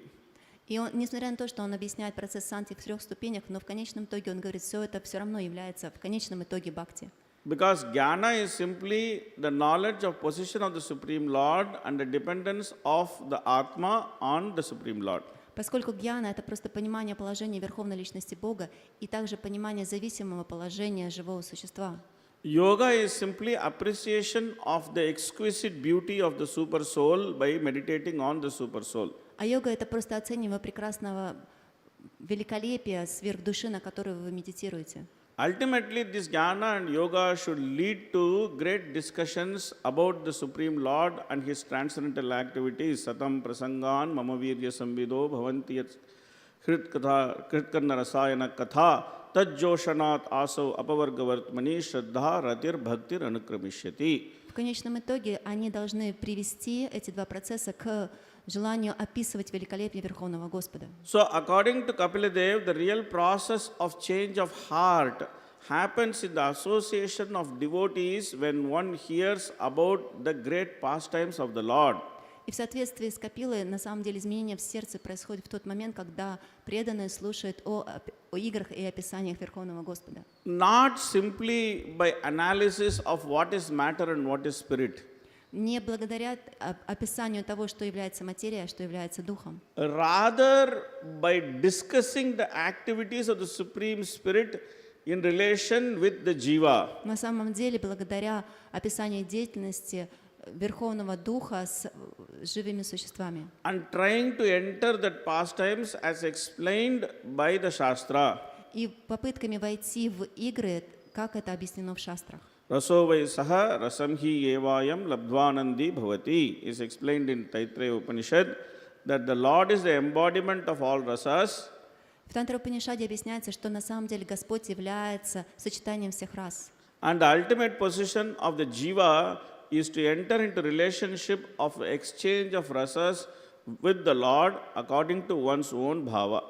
И он, несмотря на то, что он объясняет процесс санти в 3 ступенях, но в конечном итоге он говорит, все это все равно является в конечном итоге бхакти. Because Jnana is simply the knowledge of position of the Supreme Lord and the dependence of the Atma on the Supreme Lord. Поскольку гьяна — это просто понимание положения Верховной Личности Бога и также понимание зависимого положения живого существа. Yoga is simply appreciation of the exquisite beauty of the Super Soul by meditating on the Super Soul. А йога — это просто оценивание прекрасного великолепия сверхдуши, на которую вы медитируете. Ultimately, this jnana and yoga should lead to great discussions about the Supreme Lord and His transcendental activities. Satam prasangan mama virya samvido bhavanti yat kritkarna rasayana katha tajjoshanat asav apavargavartmani shraddha ratir bhaktir anukramishati. В конечном итоге они должны привести эти два процесса к желанию описывать великолепие Верховного Господа. So, according to Kapila Dev, the real process of change of heart happens in the association of devotees when one hears about the great pastimes of the Lord. И в соответствии с Капилой, на самом деле, изменение в сердце происходит в тот момент, когда преданные слушают о играх и описаниях Верховного Господа. Not simply by analysis of what is matter and what is spirit. Не благодаря описанию того, что является материей, а что является духом. Rather, by discussing the activities of the Supreme Spirit in relation with the Jiva. На самом деле, благодаря описанию деятельности Верховного Духа с живыми существами. And trying to enter that pastimes as explained by the Shastra. И попытками войти в игры, как это объяснено в шастрах. Raso vai saha rasamhi evayam labdvanandi bhavati is explained in Taittiriya Upanishad that the Lord is the embodiment of all rasas. В Тантра-Упанишаде объясняется, что на самом деле Господь является сочетанием всех рас. And the ultimate position of the jiva is to enter into relationship of exchange of rasas with the Lord according to one's own bhava.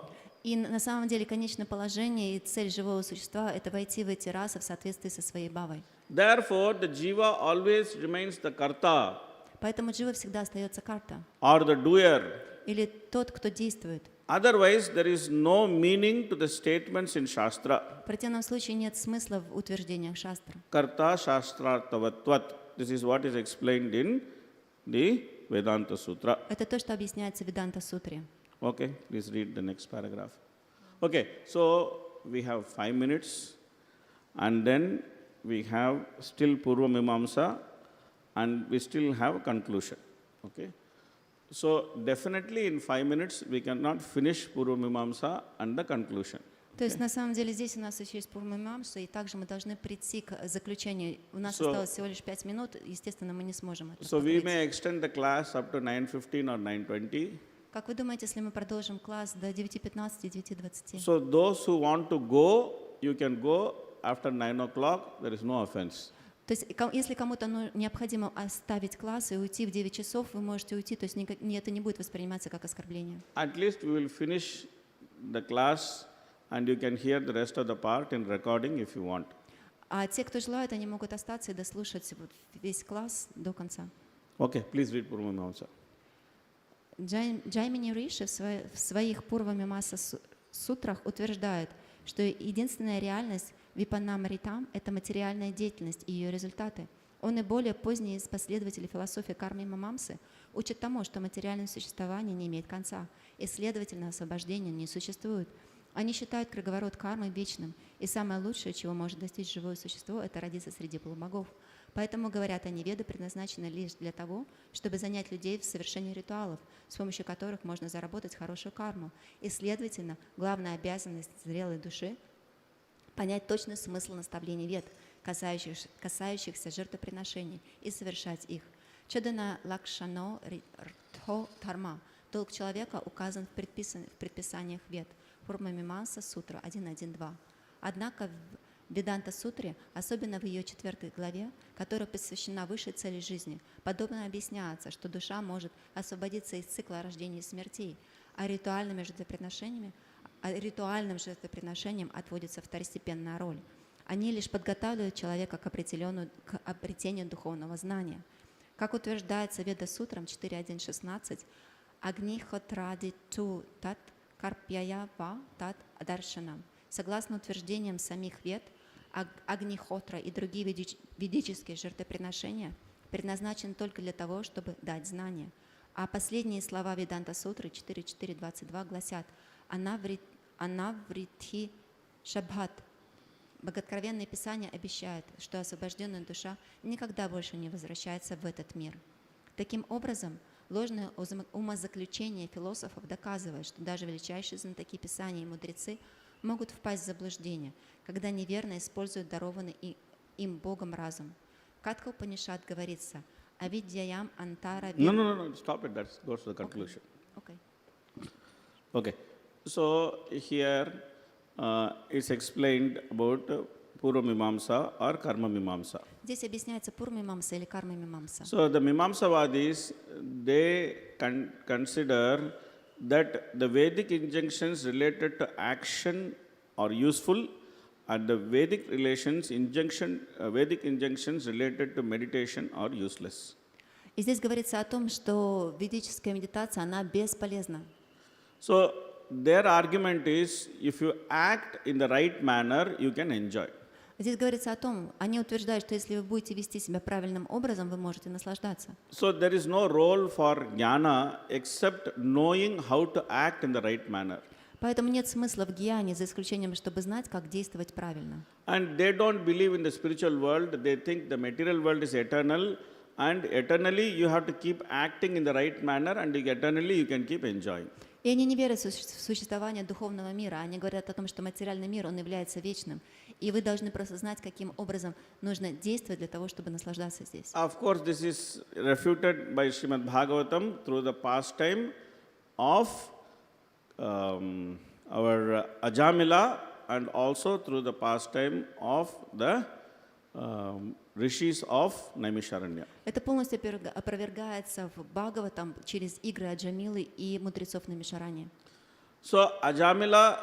И на самом деле конечное положение и цель живого существа — это войти в эти расы в соответствии со своей бхавой. Therefore, the jiva always remains the karta. Поэтому джива всегда остается карта. Or the doer. Или тот, кто действует. Otherwise, there is no meaning to the statements in Shastra. В противном случае нет смысла в утверждениях шастра. Karta shastrartavatvat. This is what is explained in the Vedanta Sutra. Это то, что объясняется в Веданта-сутре. Okay, please read the next paragraph. Okay, so we have 5 minutes and then we have still Purva Mimamsa and we still have conclusion. Okay, so definitely in 5 minutes we cannot finish Purva Mimamsa and the conclusion. То есть на самом деле здесь у нас еще есть Пурва Мимамса, и также мы должны прийти к заключению. У нас осталось всего лишь 5 минут, естественно, мы не сможем это So we покрыть. may extend the class up to 9:15 or 9:20. Как вы думаете, если мы продолжим класс до 9:15 и 9:20? So those who want to go, you can go after 9 o'clock. There is no offense. То есть, если кому-то необходимо оставить класс и уйти в 9 часов, вы можете уйти, то есть это не будет восприниматься как оскорбление. At least we will finish the class and you can hear the rest of the part in recording if you want. А те, кто желает, они могут остаться и дослушать вот весь класс до конца. Okay, please read Purva Mimamsa. Джаймини Риши в своих Пурва-мимамса сутрах утверждает, что единственная реальность випанамритам — это материальная деятельность и ее результаты. Он и более поздние из последователей философии кармы-мимамсы учат тому, что материальное существование не имеет конца, и, следовательно, освобождения не существует. Они считают круговорот кармы вечным, и самое лучшее, чего может достичь живое существо, это родиться среди полубогов. Поэтому, говорят они, веды предназначены лишь для того, чтобы занять людей в совершении ритуалов, с помощью которых можно заработать хорошую карму. И, следовательно, главная обязанность зрелой души — понять точный смысл наставлений вед, касающихся жертвоприношений, и совершать их. Чадана лакшано ртхо дхарма. Долг человека указан в предписаниях вед. Пурва-мимамса сутра 1.1.2. Однако в Веданта-сутре, особенно в ее 4 главе, которая посвящена высшей цели жизни, подобно объясняется, что душа может освободиться из цикла рождения и смертей, а ритуальным жертвоприношениям отводится второстепенная роль. Они лишь подготавливают человека к обретению духовного знания. Как утверждается Веда-сутрам 4.1.16, «Агнихотрадиту тат карпьяя ва тат адаршанам». Согласно утверждениям самих вед, Агнихотра и другие ведические жертвоприношения предназначены только для того, чтобы дать знания. А последние слова Веданта-сутры 4.4.22 гласят «Анавритхи шабхат». Богооткровенное Писание обещает, что освобожденная душа никогда больше не возвращается в этот мир. Таким образом, ложное умозаключение философов доказывает, что даже величайшие знатоки Писания и мудрецы могут впасть в заблуждение, когда неверно используют дарованный им Богом разум. В Катха Упанишад говорится «Авидьяям антара...» No, stop it, that goes to the conclusion. Okay. So here it's explained about Purva Mimamsa or Karma Mimamsa. Здесь объясняется Пурва-мимамса или Карма-мимамса. So the Mimamsavadis, they consider that the Vedic injunctions related to action are useful, and the Vedic injunctions related to meditation are useless. И здесь говорится о том, что ведическая медитация, она бесполезна. So their argument is, if you act in the right manner, you can enjoy. Здесь говорится о том, они утверждают, что если вы будете вести себя правильным образом, вы можете наслаждаться. So there is no role for jnana except knowing how to act in the right manner. Поэтому нет смысла в гьяне, за исключением, чтобы знать, как действовать правильно. And they don't believe in the spiritual world. They think the material world is eternal, and eternally you have to keep acting in the right manner, and eternally you can keep enjoying. И они не верят в существование духовного мира. Они говорят о том, что материальный мир, он является вечным. И вы должны просто знать, каким образом нужно действовать для того, чтобы наслаждаться здесь. Of course, this is refuted by Шримад Бхагаватам through the pastime of our Ajamila, and also through the pastime of the rishis of Naimisharanya. Это полностью опровергается в Бхагаватам через игры Аджамилы и мудрецов Наймишарани. So Ajamila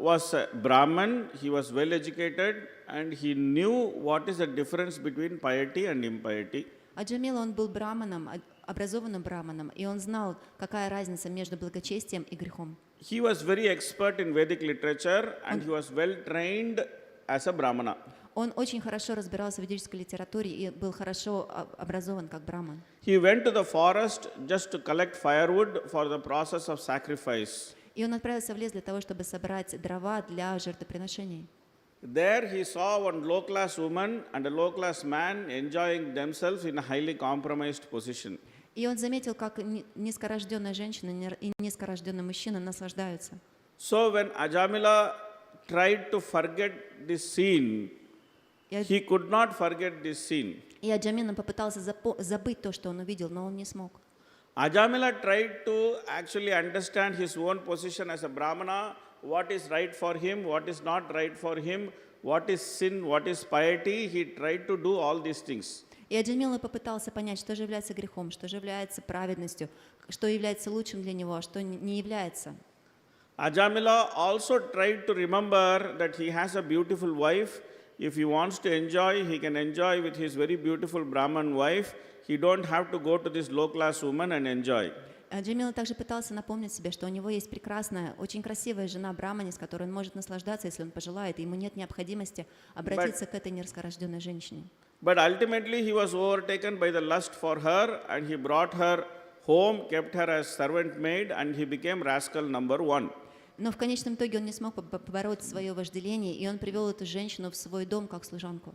was a Brahman, he was well educated, and he knew what is the difference between piety and impiety. Аджамила, он был браманом, образованным браманом, и он знал, какая разница между благочестием и грехом. He was very expert in Vedic literature, and he was well trained as a Brahmana. Он очень хорошо разбирался в ведической литературе и был хорошо образован как браман. He went to the forest just to collect firewood for the process of sacrifice. И он отправился в лес для того, чтобы собрать дрова для жертвоприношений. There he saw one low-class woman and a low-class man enjoying themselves in a highly compromised position. И он заметил, как низкорожденная женщина и низкорожденный мужчина наслаждаются. So when Ajamila tried to forget this scene, he could not forget this scene. И Аджамила попытался забыть то, что он увидел, но он не смог. Ajamila tried to actually understand his own position as a Brahmana, what is right for him, what is not right for him, what is sin, what is piety, he tried to do all these things. И Аджамила попытался понять, что же является грехом, что же является праведностью, что является лучшим для него, а что не является. Ajamila also tried to remember that he has a beautiful wife. If he wants to enjoy, he can enjoy with his very beautiful Brahman wife. He don't have to go to this low-class woman and enjoy. Джамила также пытался напомнить себе, что у него есть прекрасная, очень красивая жена Брахмани, с которой он может наслаждаться, если он пожелает, и ему нет необходимости обратиться к этой нерскорожденной женщине. But ultimately he was overtaken by the lust for her and he brought her home, kept her as servant maid and he became rascal number 1. Но в конечном итоге он не смог побороть свое вожделение, и он привел эту женщину в свой дом как служанку.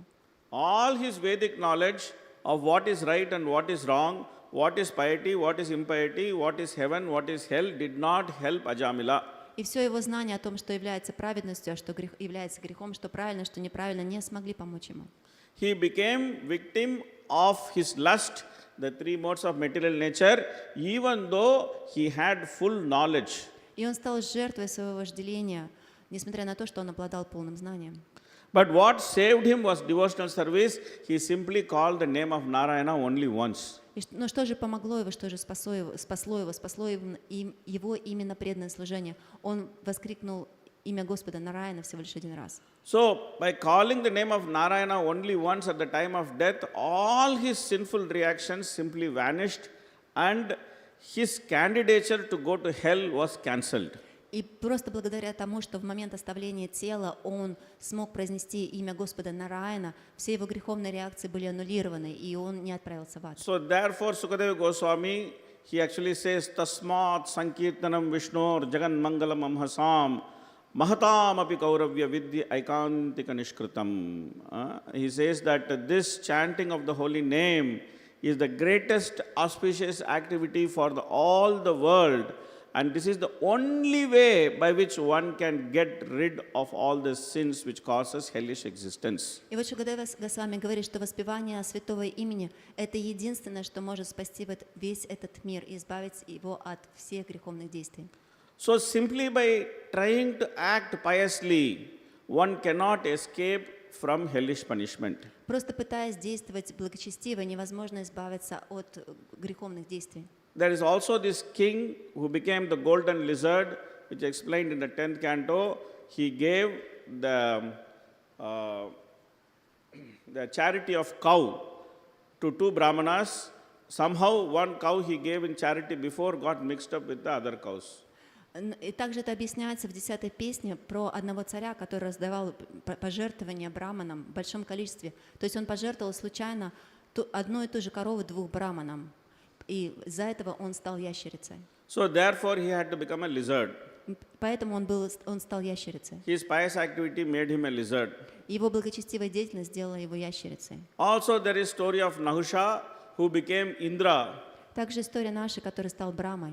All his Vedic knowledge of what is right and what is wrong, what is piety, what is impiety, what is heaven, what is hell, did not help Ajamila. И все его знание о том, что является праведностью, а что является грехом, что правильно, что неправильно, не смогли помочь ему. He became victim of his lust, the three modes of material nature, even though he had full knowledge. И он стал жертвой своего вожделения, несмотря на то, что он обладал полным знанием. But what saved him was devotional service. He simply called the name of Narayana only once. Но что же помогло его, что же спасло его именно преданное служение? Он воскликнул имя Господа Нараяна всего лишь один раз. So, by calling the name of Narayana only once at the time of death, all his sinful reactions simply vanished and his candidature to go to hell was cancelled. И просто благодаря тому, что в момент оставления тела он смог произнести имя Господа Нараяна, все его греховные реакции были аннулированы, и он не отправился в ад. So therefore Sukadeva Goswami, he actually says, Tasmat Sankirtanam Vishnor Jagan Mangalam Amhasam Mahatam Api Kauravya Vidya Aikantika Nishkritam. He says that this chanting of the holy name is the greatest auspicious activity for all the world. And this is the only way by which one can get rid of all the sins which causes hellish existence. И вот Шукадева Госвами говорит, что воспевание святого имени – это единственное, что может спасти весь этот мир и избавить его от всех греховных действий. So simply by trying to act piously, one cannot escape from hellish punishment. Просто пытаясь действовать благочестиво, невозможно избавиться от греховных действий. There is also this king who became the golden lizard, which explained in the 10th canto. He gave the charity of cow to two brahmanas. Somehow one cow he gave in charity before got mixed up with the other cows. И также это объясняется в 10-й песне про одного царя, который раздавал пожертвования браманам в большом количестве. То есть он пожертвовал случайно одну и ту же корову двух браманам. И из-за этого он стал ящерицей. So therefore he had to become a lizard. Поэтому он стал ящерицей. His pious activity made him a lizard. Его благочестивая деятельность сделала его ящерицей. Also there is story of Nahusha who became Indra. Также история Наши, который стал Брамой.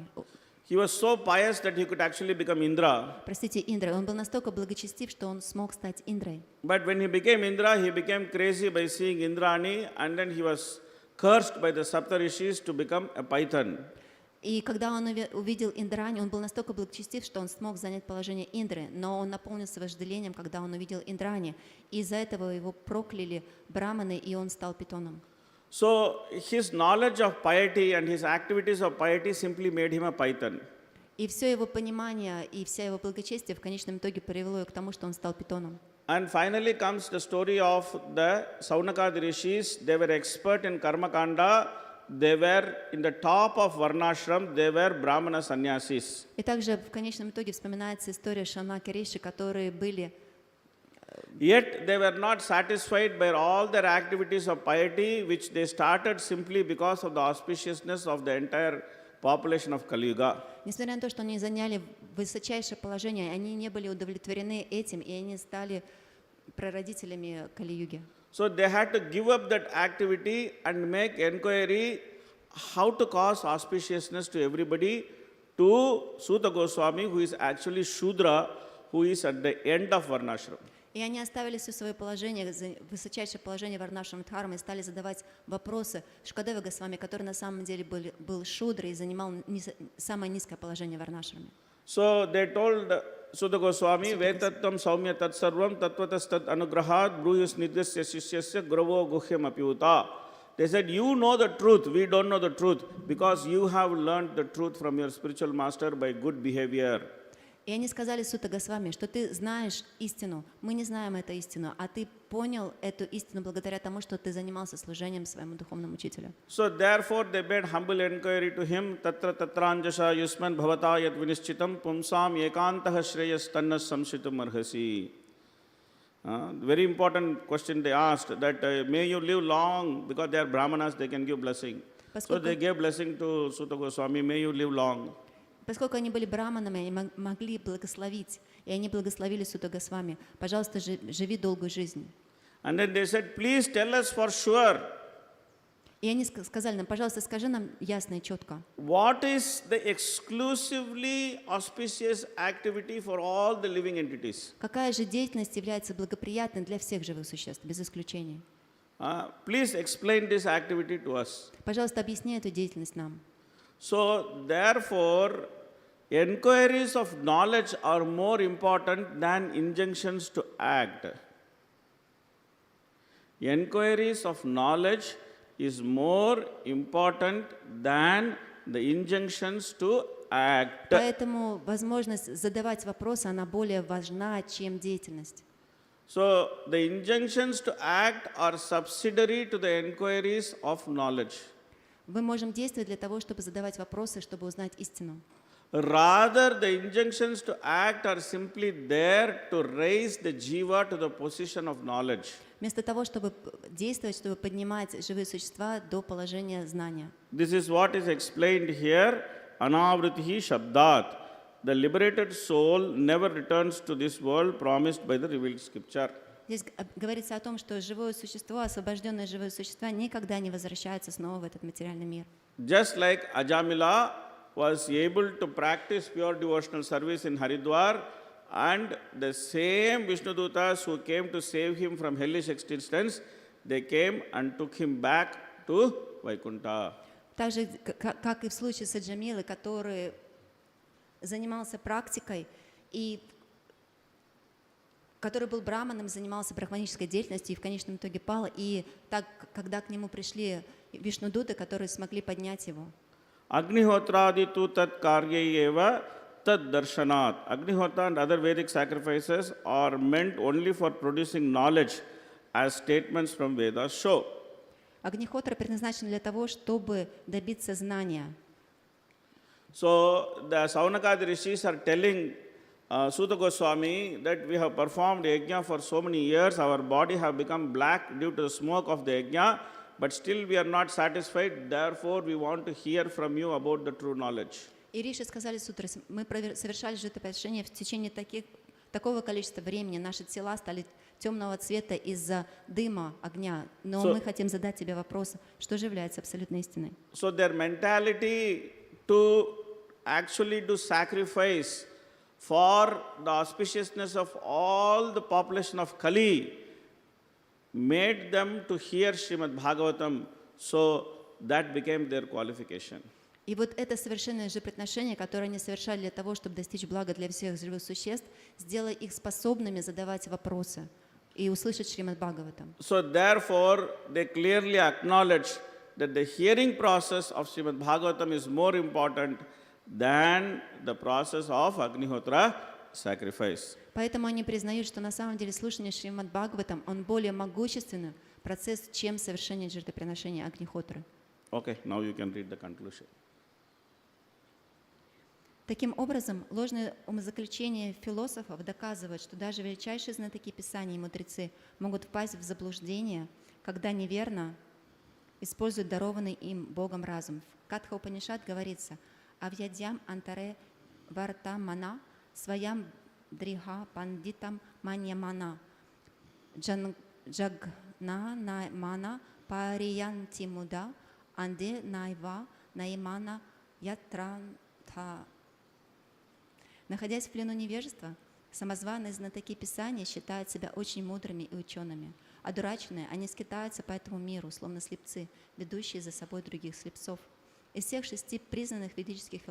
He was so pious that he could actually become Indra. Простите, Индрой. Он был настолько благочестив, что он смог стать Индрой. But when he became Indra, he became crazy by seeing Indrani, and then he was cursed by the Saptarishis to become a python. И когда он увидел Индрани, он был настолько благочестив, что он смог занять положение Индры, но он наполнился вожделением, когда он увидел Индрани, и из-за этого его прокляли браманы, и он стал питоном. So his knowledge of piety and his activities of piety simply made him a python. И все его понимание и вся его благочестие в конечном итоге привело его к тому, что он стал питоном. And finally comes the story of the Saunakadi Rishis. They were expert in Karma Kanda. They were in the top of Varnashram. They were Brahmana sannyasis. И также в конечном итоге вспоминается история Шаунаки Риши, которые были. Yet they were not satisfied by all their activities of piety, which they started simply because of the auspiciousness of the entire population of Kali Yuga. Несмотря на то, что они заняли высочайшее положение, они не были удовлетворены этим, и они стали прародителями Кали-юги. So they had to give up that activity and make inquiry how to cause auspiciousness to everybody to Suta Goswami, who is actually Shudra, who is at the end of Varnashram. И они оставили все свое положение, высочайшее положение Варнашрам Дхармы, и стали задавать вопросы Шукадеве Госвами, который на самом деле был шудрой и занимал самое низкое положение в Варнашраме. So they told Sutta Goswami, Vetattam Saumya Tat Sarvam Tattvatas Tat Anugrahat Bruyus Nidhyasya Shishyasya Gravo Guhyam Apyuta. They said, you know the truth, we don't know the truth, because you have learned the truth from your spiritual master by good behavior. И они сказали Сутта Госвами, что ты знаешь истину, мы не знаем эту истину, а ты понял эту истину благодаря тому, что ты занимался служением своему духовному учителю. So therefore they made humble inquiry to him, Tatra Tatranjasha Yusman Bhavata Yat Vinischitam Pumsam Ekantaha Shreyas Tannas Samshitum Arhasi. Very important question they asked, that may you live long, because they are Brahmanas, they can give blessing. So they gave blessing to Sutta Goswami, may you live long. Поскольку они были браманами, они могли благословить, и они благословили Сутта Госвами. Пожалуйста, живи долгую жизнь. And then they said, please tell us for sure. И они сказали нам, пожалуйста, скажи нам ясно и четко. What is the exclusively auspicious activity for all the living entities? Какая же деятельность является благоприятной для всех живых существ, без исключения? Please explain this activity to us. Пожалуйста, объясни эту деятельность нам. So therefore, enquiries of knowledge are more important than injunctions to act. Enquiries of knowledge is more important than the injunctions to act. Поэтому возможность задавать вопросы, она более важна, чем деятельность. So the injunctions to act are subsidiary to the enquiries of knowledge. Мы можем действовать для того, чтобы задавать вопросы, чтобы узнать истину. Rather, the injunctions to act are simply there to raise the jiva to the position of knowledge. Вместо того, чтобы действовать, чтобы поднимать живые существа до положения знания. This is what is explained here, Anavritihi Shabdat. The liberated soul never returns to this world promised by the revealed scripture. Здесь говорится о том, что живое существо, освобожденное живое существо, никогда не возвращается снова в этот материальный мир. Just like Ajamila was able to practice pure devotional service in Haridwar, and the same Vishnudutas who came to save him from hellish existence, they came and took him back to Vaikuntha. Так же, как и в случае с Аджамилой, который занимался практикой и который был браманом, занимался брахманической деятельностью и в конечном итоге пал. И так, когда к нему пришли вишнудуты, которые смогли поднять его. Agnihotraditu tat karyayeva tad darshanat. Agnihotra and other Vedic sacrifices are meant only for producing knowledge, as statements from Vedas show. Агнихотра предназначен для того, чтобы добиться знания. So the Saunakadi rishis are telling Sutta Goswami that we have performed yajna for so many years, our body have become black due to the smoke of the yajna, but still we are not satisfied, therefore we want to hear from you about the true knowledge. И риши сказали сутры, мы совершали жертвоприношения в течение такого количества времени, наши тела стали темного цвета из-за дыма, огня, но мы хотим задать тебе вопрос, что же является абсолютной истиной. So their mentality to actually do sacrifice for the auspiciousness of all the population of Kali made them to hear Shrimad Bhagavatam, so that became their qualification. И вот это совершенное жертвоприношение, которое они совершали для того, чтобы достичь блага для всех живых существ, сделало их способными задавать вопросы и услышать Шримад Бхагаватам. So therefore, they clearly acknowledge that the hearing process of Shrimad Bhagavatam is more important than the process of Agnihotra sacrifice. Поэтому они признают, что на самом деле слушание Шримад Бхагаватам, он более могущественный процесс, чем совершение жертвоприношения Агнихотры. Okay, now you can read the conclusion. Таким образом, ложное умозаключение философов доказывает, что даже величайшие знатоки Писаний и мудрецы могут впасть в заблуждение, когда неверно используют дарованный им Богом разум. В Катха Упанишад говорится: «Авьядьям антаре вартамана своям дриха пандитам маньямана джагна наймана париянтимуда анде найва наймана ятранта». Находясь в плену невежества, самозваные знатоки Писания считают себя очень мудрыми и учеными. Одураченные, они скитаются по этому миру, словно слепцы, ведущие за собой других слепцов. Из всех 6 признанных ведических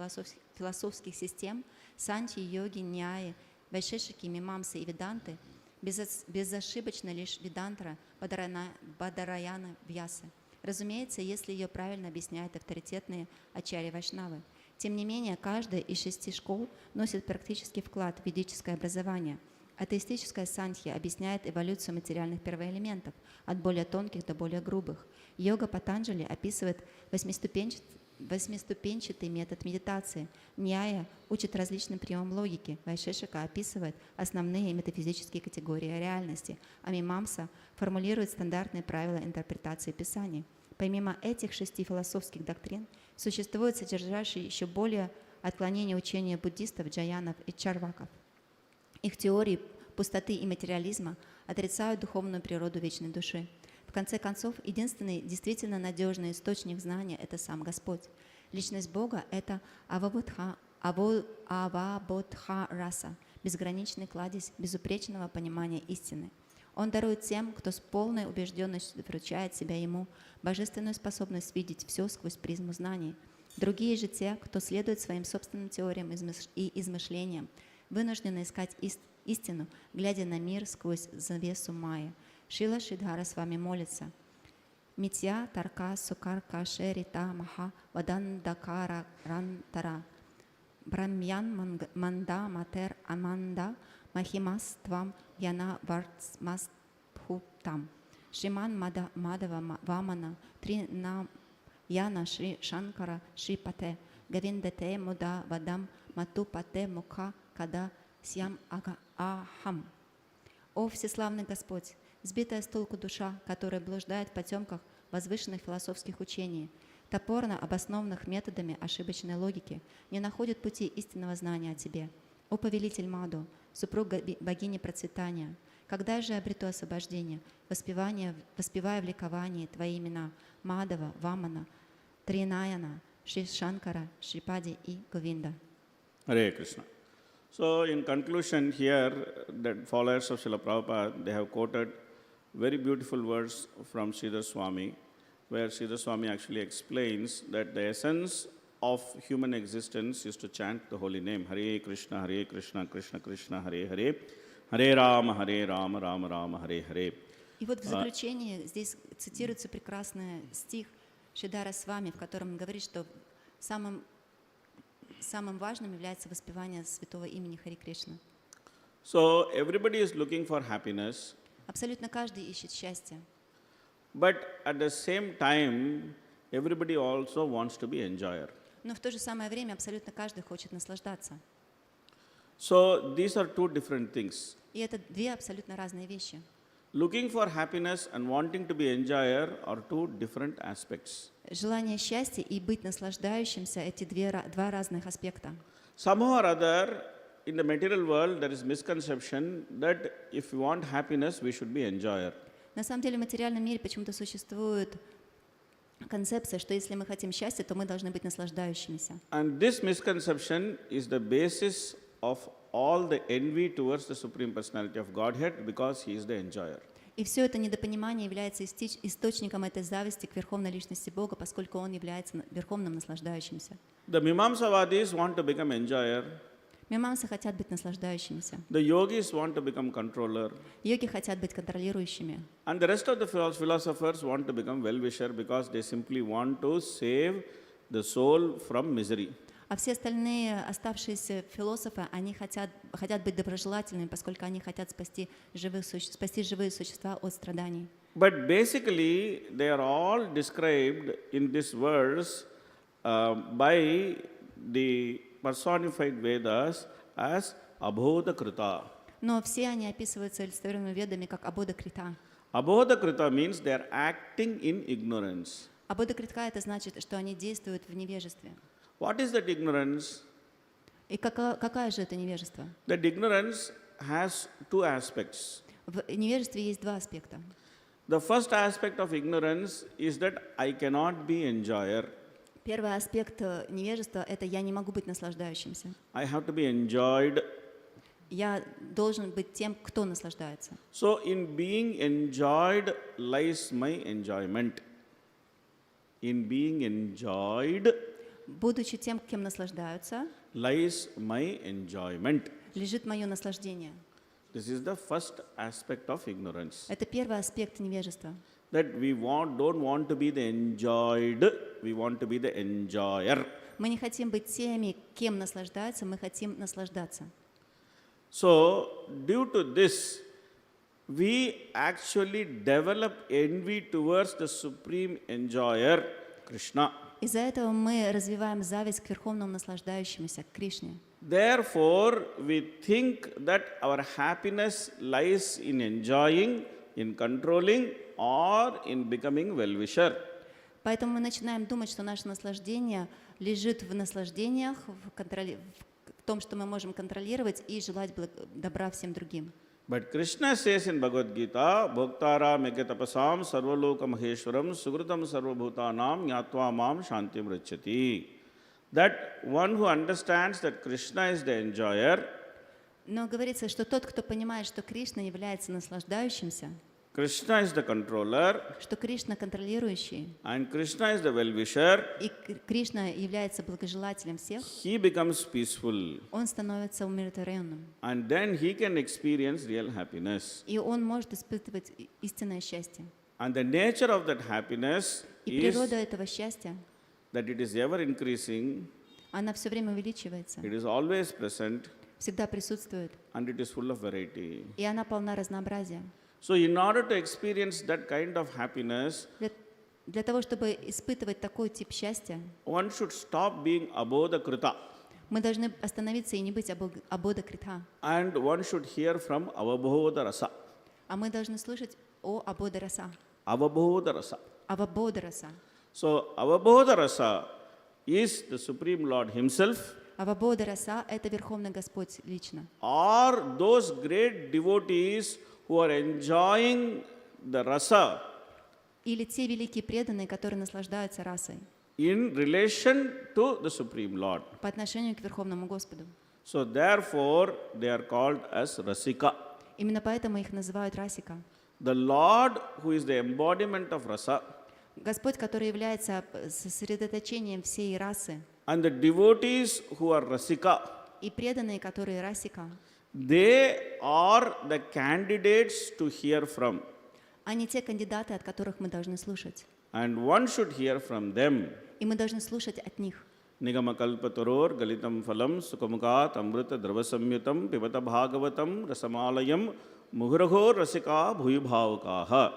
философских систем — санти, йоги, няи Вайшешики, мимамсы и веданты безошибочно лишь ведантра Бадараяна Вьясы. Разумеется, если ее правильно объясняют авторитетные ачарьи Вайшнавы. Тем не менее, каждая из 6 школ носит практический вклад в ведическое образование. Атеистическая санхья объясняет эволюцию материальных первоэлементов от более тонких до более грубых. Йога Патанджали описывает восьмиступенчатый метод медитации. Ньяя учит различным приемам логики. Вайшешика описывает основные метафизические категории реальности, а Мимамса формулирует стандартные правила интерпретации Писаний. Помимо этих 6 философских доктрин, существуют содержащие еще более отклонения учения буддистов, джаянов и чарваков. Их теории пустоты и материализма отрицают духовную природу вечной души. В конце концов, единственный действительно надежный источник знания – это сам Господь. Личность Бога – это авабодха раса, безграничный кладезь безупречного понимания истины. Он дарует тем, кто с полной убежденностью вручает себя Ему, божественную способность видеть все сквозь призму знаний. Другие же те, кто следует своим собственным теориям и измышлениям, вынуждены искать истину, глядя на мир сквозь завесу майя. Шила Шридхара с вами молится. Митья тарка сукарка шерита маха вадандакара рантара. Брамьян манда матер аманда махимас твам яна варцмастхуптам. Шриман мадава вамана тринам яна шри шанкара шри пате. Гавиндате муда вадам мату пате муха када сьям ахам. О всеславный Господь! Сбитая с толку душа, которая блуждает в потемках возвышенных философских учений, топорно обоснованных методами ошибочной логики, не находит пути истинного знания о Тебе. О повелитель Маду, супруг богини процветания, когда же обрету освобождение, воспевая в ликовании Твои имена Мадава, Вамана, Тринаяна, Шри Шанкара, Шрипади и Говинда. Hare Krishna. So, in conclusion here, the followers of Srila Prabhupada, they have quoted very beautiful words from Sridhar Swami, where Sridhar Swami actually explains that the essence of human existence is to chant the holy name, Hare Krishna, Krishna Krishna, Hare Hare, Hare Rama, Rama Rama, Hare Hare. И вот в заключение здесь цитируется прекрасный стих Шридхара Свами, в котором он говорит, что самым важным является воспевание святого имени Хари Кришна. So, everybody is looking for happiness. Абсолютно каждый ищет счастье. But at the same time, everybody also wants to be enjoyer. Но в то же самое время абсолютно каждый хочет наслаждаться. So, these are two different things. И это две абсолютно разные вещи. Looking for happiness and wanting to be enjoyer are two different aspects. Желание счастья и быть наслаждающимся – эти два разных аспекта. Somehow or other, in the material world, there is misconception that if we want happiness, we should be enjoyer. На самом деле в материальном мире почему-то существует концепция, что если мы хотим счастья, то мы должны быть наслаждающимися. And this misconception is the basis of all the envy towards the Supreme Personality of Godhead, because He is the enjoyer. И все это недопонимание является источником этой зависти к Верховной Личности Бога, поскольку Он является верховным наслаждающимся. The Mimamsavadis want to become enjoyer. Мимамсы хотят быть наслаждающимися. The yogis want to become controller. Йоги хотят быть контролирующими. And the rest of the philosophers want to become well-wisher because they simply want to save the soul from misery. А все остальные оставшиеся философы, они хотят быть доброжелательными, поскольку они хотят спасти живые существа от страданий. But basically, they are all described in this verse by the personified Vedas as Abodhakrita. Но все они описываются олицетворенными ведами как Абодхакрита. Abodhakrita means they are acting in ignorance. Абодхакрита это значит, что они действуют в невежестве. What is that ignorance? И какая же это невежество? That ignorance has two aspects. В невежестве есть два аспекта. The first aspect of ignorance is that I cannot be enjoyer. Первый аспект невежества – это я не могу быть наслаждающимся. I have to be enjoyed. Я должен быть тем, кто наслаждается. So in being enjoyed lies my enjoyment. In being enjoyed Будучи тем, кем наслаждаются, lies my enjoyment. лежит мое наслаждение. This is the first aspect of ignorance. Это первый аспект невежества. That we don't want to be the enjoyed, we want to be the enjoyer. Мы не хотим быть теми, кем наслаждаются, мы хотим наслаждаться. So, due to this, we actually develop envy towards the supreme enjoyer, Krishna. Из-за этого мы развиваем зависть к верховному наслаждающемуся, к Кришне. Therefore, we think that our happiness lies in enjoying, in controlling, or in becoming well-wisher. Поэтому мы начинаем думать, что наше наслаждение лежит в наслаждениях, в том, что мы можем контролировать и желать добра всем другим. But Krishna says in Bhagavad Gita, Bhoktaram ekatapasam sarvaloka maheshwaram sugrutam sarvabhutanam nyatva mam shantim rachyati. That one who understands that Krishna is the enjoyer, Но говорится, что тот, кто понимает, что Кришна является наслаждающимся, Krishna is the controller, что Кришна контролирующий, and Krishna is the well-wisher, и Кришна является благожелателем всех, he becomes peaceful. он становится умиротворенным. And then he can experience real happiness. И он может испытывать истинное счастье. And the nature of that happiness И is природа этого счастья, that it is ever increasing, она все время увеличивается, it is always present, всегда присутствует, and it is full of variety. и она полна разнообразия. So in order to experience that kind of happiness, Для того, чтобы испытывать такой тип счастья, one should stop being abodhakrita, мы должны остановиться и не быть абодакритха, and one should hear from avabodharasa. а мы должны слушать о абодараса, Avabodharasa. авабодараса. So avabodharasa is the Supreme Lord Himself, Авабодараса – это Верховный Господь лично. or those great devotees who are enjoying the rasa Или те великие преданные, которые наслаждаются расой in relation to the Supreme Lord. по отношению к Верховному Господу. So therefore, they are called as rasika. Именно поэтому их называют расика. The Lord, who is the embodiment of rasa, Господь, который является сосредоточением всей расы, and the devotees who are rasika, и преданные, которые расика, they are the candidates to hear from. они те кандидаты, от которых мы должны слушать. And one should hear from them. И мы должны слушать от них. Nigamakalpatoror galitam phalam sukamukat amrita dravasamyutam pivata bhagavatam rasamalayam muhuraho rasika bhuyibhavakaha.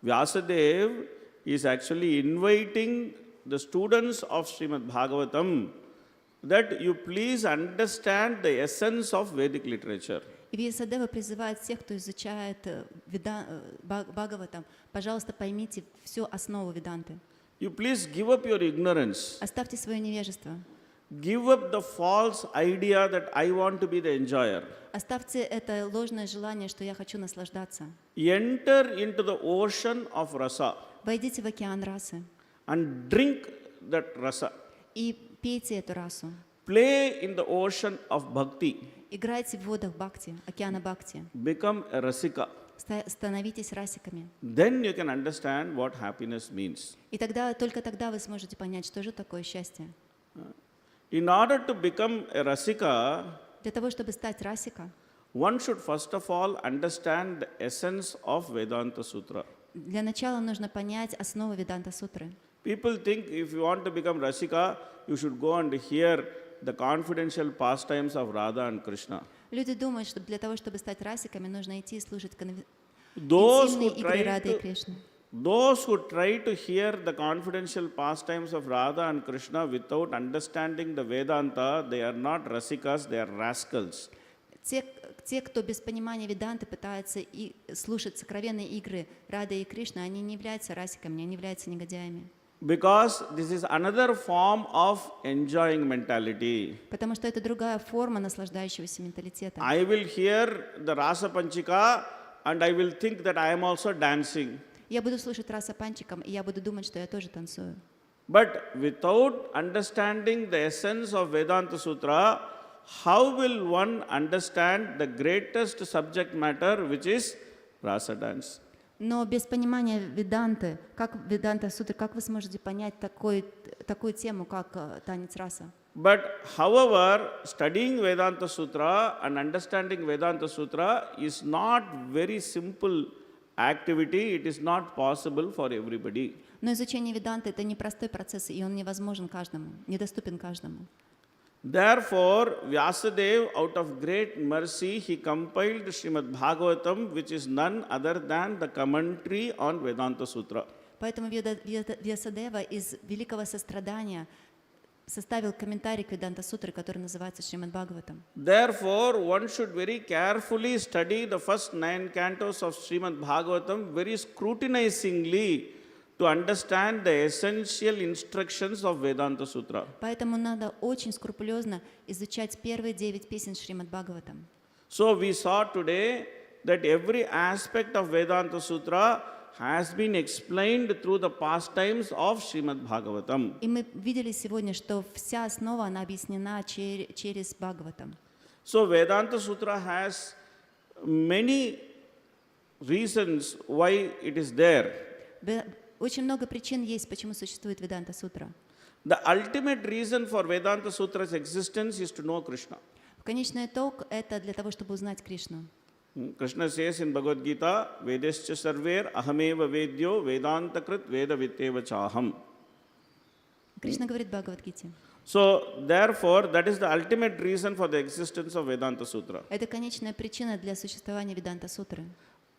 Vyasadev is actually inviting the students of Srimad Bhagavatam that you please understand the essence of Vedic literature. И Вьясадева призывает всех, кто изучает Бхагаватам, пожалуйста, поймите всю основу Веданты. You please give up your ignorance. Оставьте свое невежество. Give up the false idea that I want to be the enjoyer. Оставьте это ложное желание, что я хочу наслаждаться. Enter into the ocean of rasa Войдите в океан расы and drink that rasa. и пейте эту расу. Play in the ocean of bhakti. Играйте в водах бхакти, океана бхакти. Become a rasika. Становитесь расиками. Then you can understand what happiness means. И тогда, только тогда вы сможете понять, что же такое счастье. In order to become a rasika, Для того, чтобы стать расика, one should first of all understand the essence of Vedanta Sutra. для начала нужно понять основу Веданта Сутры. People think if you want to become rasika, you should go and hear the confidential pastimes of Radha and Krishna. Люди думают, что для того, чтобы стать расиками, нужно идти и слушать Those интимные who игры Рады и try Кришны. Those who try to hear the confidential pastimes of Radha and Krishna without understanding the Vedanta, they are not rasikas, they are rascals. Те, кто без понимания Веданты пытаются слушать сокровенные игры Рады и Кришны, они не являются расиками, они являются негодяями. Because this is another form of enjoying mentality. Потому что это другая форма наслаждающегося менталитета. I will hear the Rasa Panchika and I will think that I am also dancing. Я буду слушать раса панчиком, и я буду думать, что я тоже танцую. But without understanding the essence of Vedanta Sutra, how will one understand the greatest subject matter, which is Rasa dance? Но без понимания Веданты, как Веданта Сутры, как вы сможете понять такую тему, как танец раса? But however, studying Vedanta Sutra and understanding Vedanta Sutra is not very simple activity. It is not possible for everybody. Но изучение Веданты — это непростой процесс, и он невозможен каждому, недоступен каждому. Therefore, Vyasadeva, out of great mercy, he compiled Shrimad Bhagavatam, which is none other than the commentary on Vedanta Sutra. Поэтому Вьясадева из великого сострадания составил комментарий к Веданта Сутре, который называется Шримад Бхагаватам. Therefore, one should very carefully study the first 9 cantos of Shrimad Bhagavatam very scrutinizingly to understand the essential instructions of Vedanta Sutra. Поэтому надо очень скрупулезно изучать первые 9 песен Шримад Бхагаватам. So we saw today that every aspect of Vedanta Sutra has been explained through the pastimes of Shrimad Bhagavatam. И мы видели сегодня, что вся основа, она объяснена через Бхагаватам. So Vedanta Sutra has many reasons why it is there. Очень много причин есть, почему существует Веданта Сутра. The ultimate reason for Vedanta Sutra's existence is to know Krishna. Конечный итог — это для того, чтобы узнать Кришну. Krishna says in Bhagavad Gita, Vedescha sarver ahameva vedyo vedantakrit vedavitteva chaham. Кришна говорит в Бхагавад-гите. So, therefore, that is the ultimate reason for the existence of Vedanta Sutra. Это конечная причина для существования Веданта Сутры.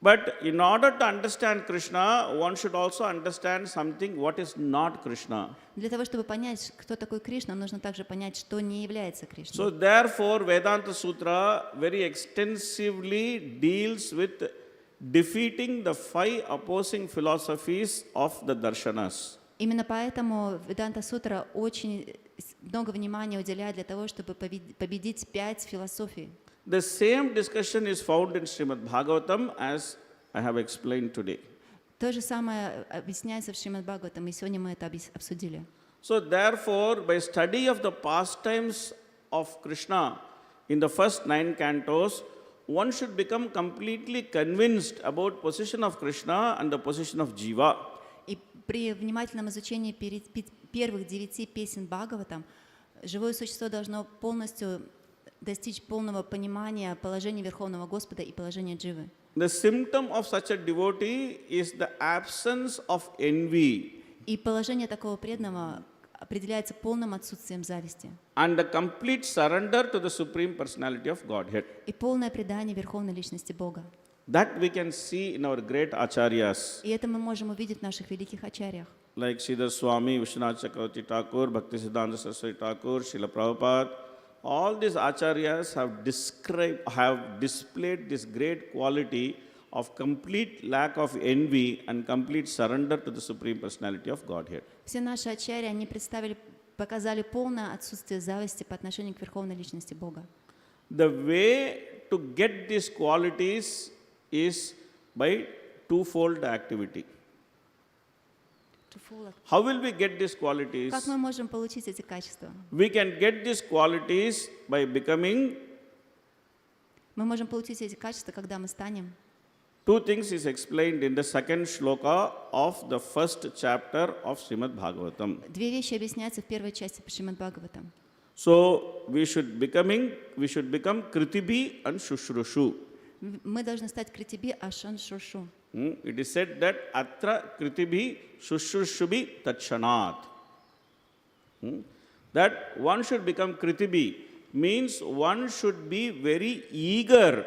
But in order to understand Krishna, one should also understand something what is not Krishna. Для того, чтобы понять, кто такой Кришна, нужно также понять, что не является Кришной. So, therefore, Vedanta Sutra very extensively deals with defeating the 5 opposing philosophies of the darshanas. Именно поэтому Веданта Сутра очень много внимания уделяет для того, чтобы победить 5 философий. The same discussion is found in Shrimad Bhagavatam as I have explained today. То же самое объясняется в Шримад Бхагаватам, и сегодня мы это обсудили. So therefore, by study of the pastimes of Krishna in the first 9 cantos, one should become completely convinced about position of Krishna and the position of Jiva. И при внимательном изучении первых 9 песен Бхагаватам живое существо должно полностью достичь полного понимания положения Верховного Господа и положения Дживы. The symptom of such a devotee is the absence of envy. И положение такого преданного определяется полным отсутствием зависти. And the complete surrender to the Supreme Personality of Godhead. И полное предание Верховной Личности Бога. That we can see in our great acharyas. И это мы можем увидеть в наших великих ачарьях. Like Sridhar Swami, Vishwanath Chakravarti Thakur, Bhaktisiddhanta Saraswati Thakur, Srila Prabhupada. All these acharyas have displayed this great quality of complete lack of envy and complete surrender to the Supreme Personality of Godhead. Все наши ачарьи, они показали полное отсутствие зависти по отношению к Верховной Личности Бога. The way to get these qualities is by twofold activity. How will we get these qualities? Как мы можем получить эти качества? We can get these qualities by becoming. Мы можем получить эти качества, когда мы станем. 2 things is explained in the second shloka of the first chapter of Shrimad Bhagavatam. 2 вещи объясняются в первой части Шримад Бхагаватам. So we should become Kritibi and Shushrushu. Мы должны стать Критиби, Ашан, Шушу. It is said that Atra Kritibi Shushrushubi Tatshanat. That one should become Kritibi means one should be very eager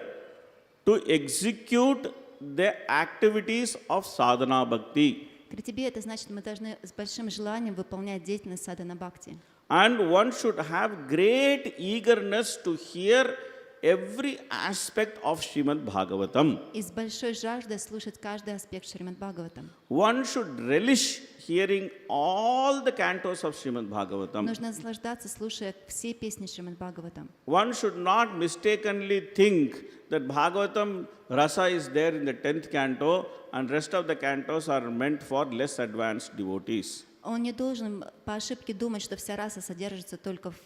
to execute the activities of sadhana bhakti. Критиби — это значит, мы должны с большим желанием выполнять деятельность садхана бхакти. And one should have great eagerness to hear every aspect of Shrimad Bhagavatam. И с большой жаждой слушать каждый аспект Шримад Бхагаватам. One should relish hearing all the cantos of Shrimad Bhagavatam. Нужно наслаждаться, слушая все песни Шримад Бхагаватам. One should not mistakenly think that Bhagavatam rasa is there in the 10th canto and rest of the cantos are meant for less advanced devotees. Он не должен по ошибке думать, что вся раса содержится только в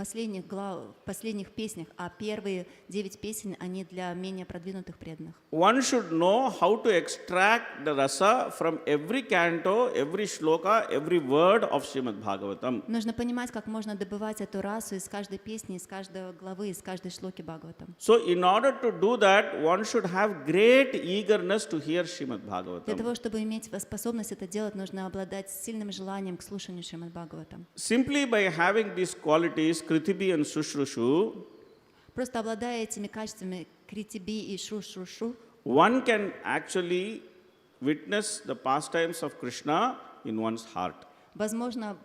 последних песнях, а первые 9 песен, они для менее продвинутых преданных. One should know how to extract the rasa from every canto, every shloka, every word of Shrimad Bhagavatam. Нужно понимать, как можно добывать эту расу из каждой песни, из каждой главы, из каждой шлоки Бхагаватам. So in order to do that, one should have great eagerness to hear Shrimad Для Bhagavatam. того, чтобы иметь способность это делать, нужно обладать сильным желанием к слушанию Шримад Бхагаватам. Simply by having these qualities, Kritibi and Sushrushu, Просто обладая этими качествами критиби и шушрушу, one can actually witness the pastimes of Krishna in one's heart. возможно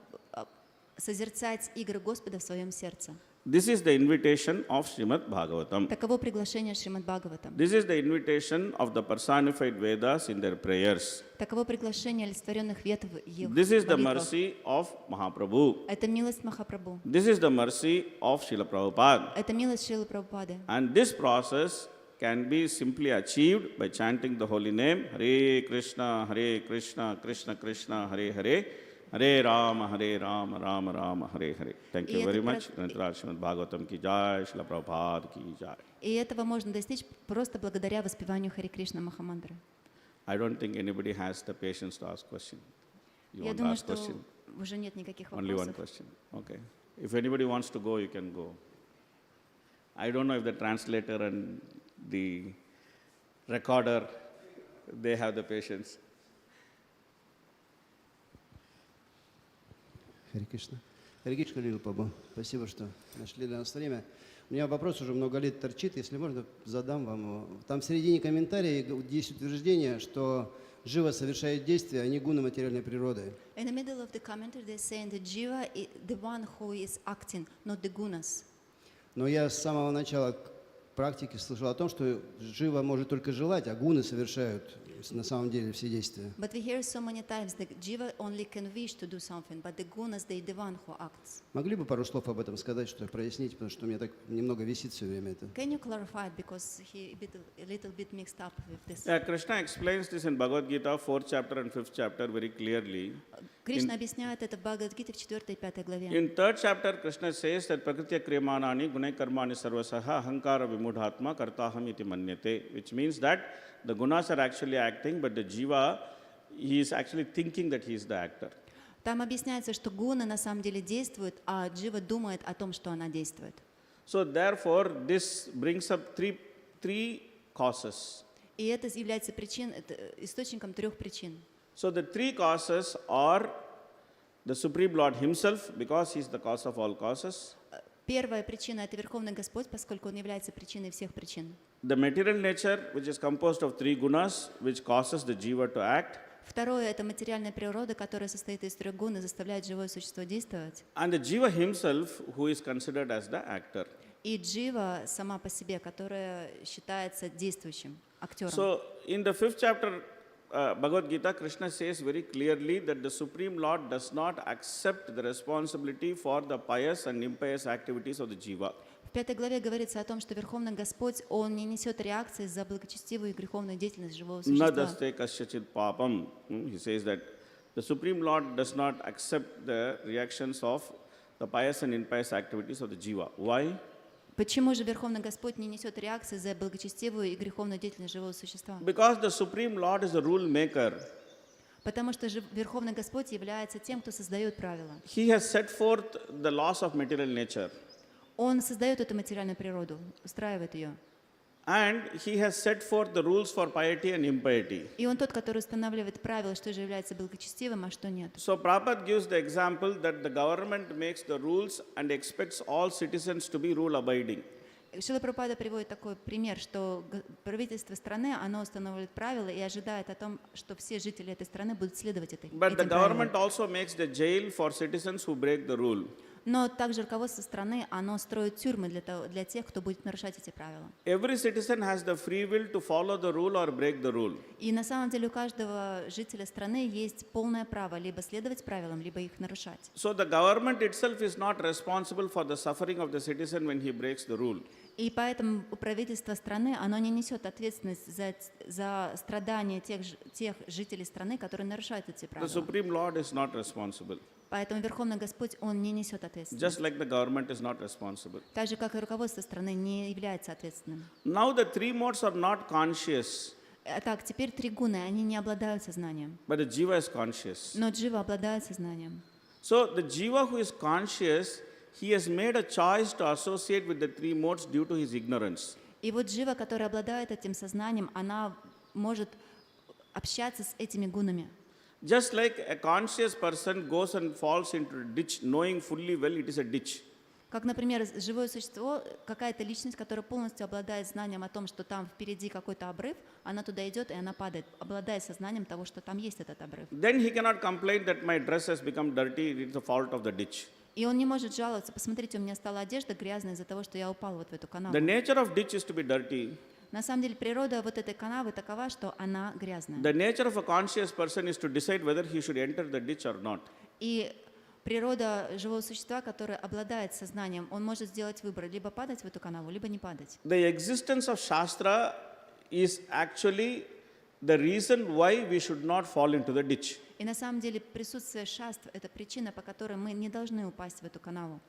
созерцать игры Господа в своем сердце. This is the invitation of Shrimad Bhagavatam. Таково приглашение Шримад Бхагаватам. This is the invitation of the personified Vedas in their prayers. Таково приглашение олицетворенных вед в их This is the молитвах. mercy of Mahaprabhu. Это милость Махапрабху. This is the mercy of Srila Prabhupada. Это милость Шрилы Прабхупады. And this process can be simply achieved by chanting the holy name Hare Krishna, Krishna Krishna, Hare Hare, Hare Rama, Rama Rama, Hare Hare. Thank you И very это much. Shrimad Bhagavatam ki jai, Srila Prabhupada ki jai. И этого можно достичь просто благодаря воспеванию Харе Кришна Махамантры. I don't think anybody has the patience to ask question. You Я want to думаю, ask что question? уже нет никаких Only one вопросов. question. Okay. If anybody wants to go, you can go. I don't know if the translator and the recorder, they have the patience. Харе Кришна. Харе Кришна, Харилила Прабху. Спасибо, что нашли для нас время. У меня вопрос уже много лет торчит, если можно, задам вам его. Там в середине комментария есть утверждение, что Жива совершает действия, а не гуна материальной природы. In the middle of the commentary, they're saying that Jiva is the one who is acting, not the gunas. Но я с самого начала практики слышал о том, что Жива может только желать, а гуны совершают на самом деле все действия. But we hear so many times that Jiva only can wish to do something, but the gunas, they the one who acts. Могли бы пару слов об этом сказать, что прояснить, потому что у меня так немного висит все время это. Can you clarify it, because he a little bit mixed up with this. Yeah, Krishna explains this in Bhagavad Gita, 4th chapter and 5th chapter very clearly. Кришна объясняет это в Бхагавад-гите в 4 и 5 главе. In 3rd chapter, Krishna says that Prakritya Kriyamanani Gunai Karmani Sarvasaha Ahankara Vimudhatma Kartaham iti manyate, which means that the gunas are actually acting, but the jiva, he is actually thinking that he is the actor. Там объясняется, что гуны на самом деле действуют, а Джива думает о том, что она действует. So therefore, this brings up three causes. И это является источником 3 причин. So the 3 causes are the Supreme Lord himself, because he is the cause of all causes. Первая причина – это Верховный Господь, поскольку Он является причиной всех причин. The material nature, which is composed of 3 gunas, which causes the jiva to act. Второе – это материальная природа, которая состоит из 3 гун и заставляет живое существо действовать. And the jiva himself, who is considered as the actor. И Джива сама по себе, которая считается действующим актером. So in the 5th chapter Bhagavad Gita, Krishna says very clearly that the Supreme Lord does not accept the responsibility for the pious and impious activities of the jiva. В 5 главе говорится о том, что Верховный Господь, Он не несет реакции за благочестивую и греховную деятельность живого существа. Nadaste kasyachit papam. He says that the Supreme Lord does not accept the reactions of the pious and impious activities of the jiva. Why? Почему же Верховный Господь не несет реакции за благочестивую и греховную деятельность живого существа? Because the Supreme Lord is the rule maker. Потому что Верховный Господь является тем, кто создает правила. He has set forth the laws of material nature. Он создает эту материальную природу, устраивает ее. And he has set forth the rules for piety and impiety. И Он тот, который устанавливает правила, что же является благочестивым, а что нет. So Prabhupada gives the example that the government makes the rules and expects all citizens to be rule abiding. Шрила Прабхупада приводит такой пример, что правительство страны, оно устанавливает правила и ожидает о том, что все жители этой страны будут следовать этим But the правилам. government also makes the jail for citizens who break the rule. Но также руководство страны, оно строит тюрьмы для тех, кто будет нарушать эти правила. Every citizen has the free will to follow the rule or break the rule. И на самом деле у каждого жителя страны есть полное право либо следовать правилам, либо их нарушать. So the government itself is not responsible for the suffering of the citizen when he breaks the rule. И поэтому правительство страны, оно не несет ответственность за страдания тех жителей страны, которые нарушают эти The правила. Supreme Lord is not responsible. Поэтому Верховный Господь, Он не несет Just ответственность. like the government is not responsible. Так же, как и руководство страны не является ответственным. Now the three modes are not conscious, Так, теперь три гуны, они не обладают сознанием. but the jiva is conscious. Но джива обладает сознанием. So the jiva who is conscious, he has made a choice to associate with the three modes due to his ignorance. И вот джива, которая обладает этим сознанием, она может общаться с этими гунами. Just like a conscious person goes and falls into a ditch, knowing fully well it is a ditch. Как, например, живое существо, какая-то личность, которая полностью обладает знанием о том, что там впереди какой-то обрыв, она туда идет и она падает, обладая сознанием того, что там есть этот обрыв. Then he cannot complain that my dress has become dirty, it is the fault of the ditch. И он не может жаловаться, посмотрите, у меня стала одежда грязная из-за того, что я упал вот в эту канаву. The nature of ditch is to be dirty. На самом деле природа вот этой канавы такова, что она грязная. The nature of a conscious person is to decide whether he should enter the ditch or not. И природа живого существа, которое обладает сознанием, он может сделать выбор, либо падать в эту канаву, либо не падать. The existence of Shastra is actually the reason why we should not fall into the ditch. И на самом деле присутствие шаств – это причина, по которой мы не должны упасть в эту канаву.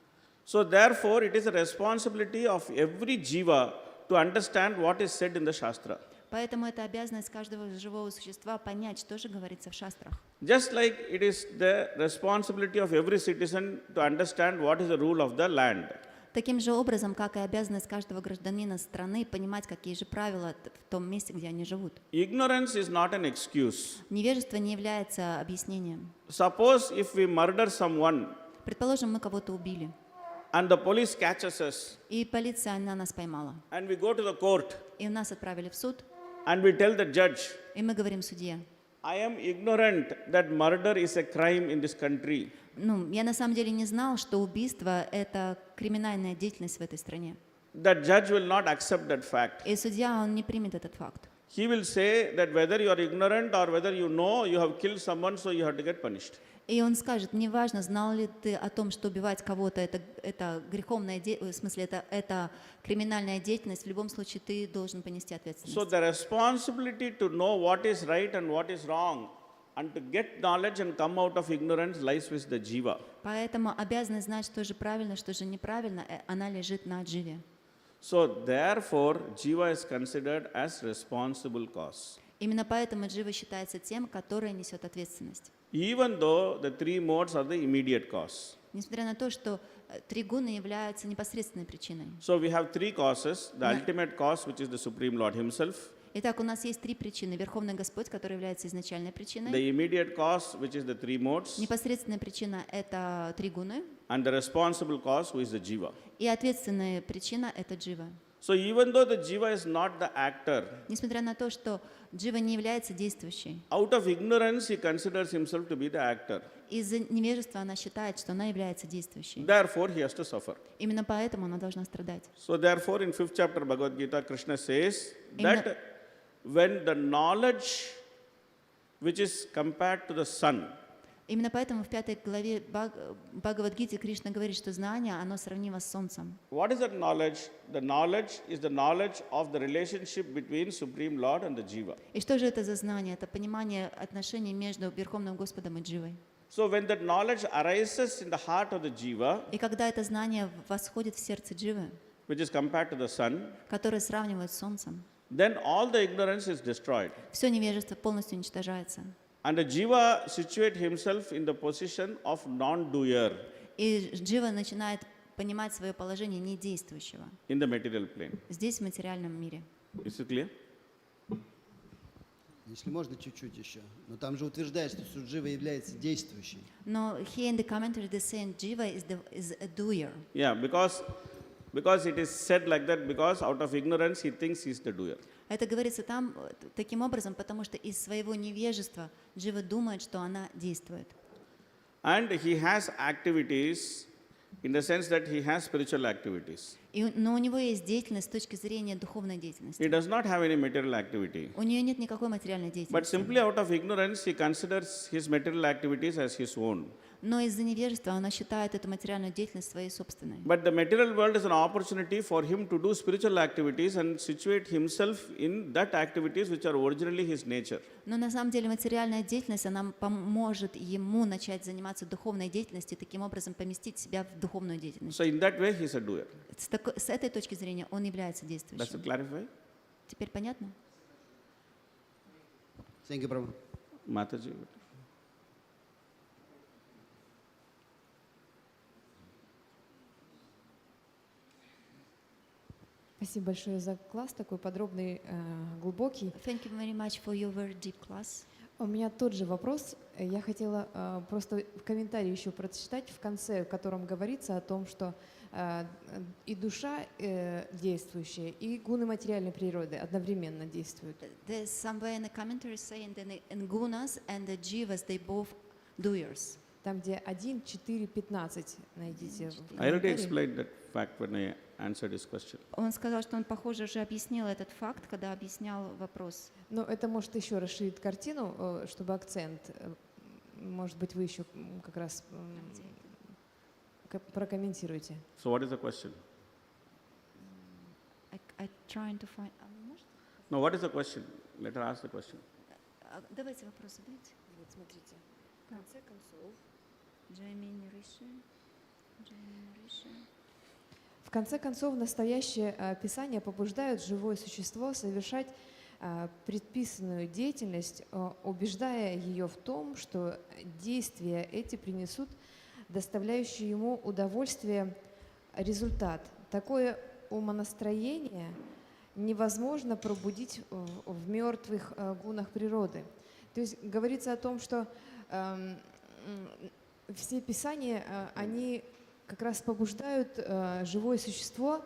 So therefore, it is a responsibility of every jiva to understand what is said in the Shastra. Поэтому это обязанность каждого живого существа понять, что же говорится в шастрах. Just like it is the responsibility of every citizen to understand what is the rule of the land. Таким же образом, как и обязанность каждого гражданина страны понимать, какие же правила в том месте, где они живут. Ignorance is not an excuse. Невежество не является объяснением. Suppose if we murder someone Предположим, мы кого-то убили, and the police catches us и полиция на нас поймала, and we go to the court и нас отправили в суд, and we tell the judge, и мы говорим судье, I am ignorant that murder is a crime in this country. я на самом деле не знал, что убийство – это криминальная деятельность в этой стране. That judge will not accept that fact. И судья, он не примет этот факт. He will say that whether you are ignorant or whether you know you have killed someone, so you have to get punished. И он скажет, неважно, знал ли ты о том, что убивать кого-то это греховная в смысле, это криминальная деятельность, в любом случае ты должен понести So ответственность. the responsibility to know what is right and what is wrong and to get knowledge and come out of ignorance lies with the jiva. Поэтому обязанность знать, что же правильно, что же неправильно, она лежит на дживе. So therefore, jiva is considered as responsible cause. Именно поэтому джива считается тем, который несет ответственность. Even though the three modes are the immediate cause. Несмотря на то, что три гуны являются непосредственной причиной. So we have three causes. The ultimate cause, which is the Supreme Lord Himself. Итак, у нас есть три причины. Верховный Господь, который является изначальной причиной. The immediate cause, which is the three modes. Непосредственная причина – это три гуны. And the responsible cause, who is the jiva. И ответственная причина – это джива. So even though the jiva is not the actor, Несмотря на то, что джива не является действующей, out of ignorance he considers himself to be the actor. из-за невежества она считает, что она является действующей. Therefore he has to suffer. Именно поэтому она должна страдать. So therefore in 5th chapter Bhagavad Gita, Krishna says that when the knowledge which is compared to the sun, Именно поэтому в 5 главе Бхагавад-гиты Кришна говорит, что знание, оно сравнимо с солнцем. what is that knowledge? The knowledge is the knowledge of the relationship between Supreme Lord and the jiva. И что же это за знание? Это понимание отношений между Верховным Господом и дживой. So when that knowledge arises in the heart of the jiva, И когда это знание восходит в сердце дживы, which is compared to the sun, которое сравнивают с солнцем, then all the ignorance is destroyed. все невежество полностью уничтожается. And the jiva situates himself in the position of non-doer И джива начинает понимать свое положение недействующего in the material plane. здесь, в материальном мире. Is it clear? Если можно, чуть-чуть еще. Но там же утверждается, что джива является действующей. Но here in the commentary they say jiva is a doer. Yeah, because it is said like that because out of ignorance he thinks he is the doer. Это говорится там таким образом, потому что из своего невежества джива думает, что она действует. And he has activities in the sense that he has spiritual activities. И Но у него есть деятельность с точки зрения духовной He деятельности. does not have any material activity. У нее нет никакой материальной But деятельности. simply out of ignorance, he considers his material activities as his own. Но из-за невежества она считает эту материальную деятельность своей собственной. But the material world is an opportunity for him to do spiritual activities and situate himself in that activities which are originally his nature. Но на самом деле материальная деятельность, она поможет ему начать заниматься духовной деятельностью и таким образом поместить себя в духовную деятельность. So in that way, he is a doer. С этой точки зрения он является Does it действующим. clarify? Теперь понятно? Thank you, Prabhu. Mataji. Спасибо большое за класс, такой подробный, глубокий. Thank you very much for your very deep class. У меня тот же вопрос. Я хотела просто в комментарии еще прочитать в конце, в котором говорится о том, что и душа действующая, и гуны материальной природы одновременно действуют. There's somewhere in the commentary saying that in gunas and the jivas they both doers. Там, где 1, 4, 15 найдите. в I already комментарии. explained that fact when I answered his question. Он сказал, что он, похоже, уже объяснил этот факт, когда объяснял вопрос. Но это может еще расширить картину, чтобы акцент, может быть, вы еще как раз прокомментируете. So what is the question? I trying to find. No, what is the question? Let her ask the question. Давайте вопрос задайте. Вот, смотрите. В конце концов, в конце концов, настоящее Писание побуждает живое существо совершать предписанную деятельность, убеждая ее в том, что действия эти принесут доставляющий ему удовольствие результат. Такое умонастроение невозможно пробудить в мертвых гунах природы. То есть говорится о том, что все писания, они как раз побуждают живое существо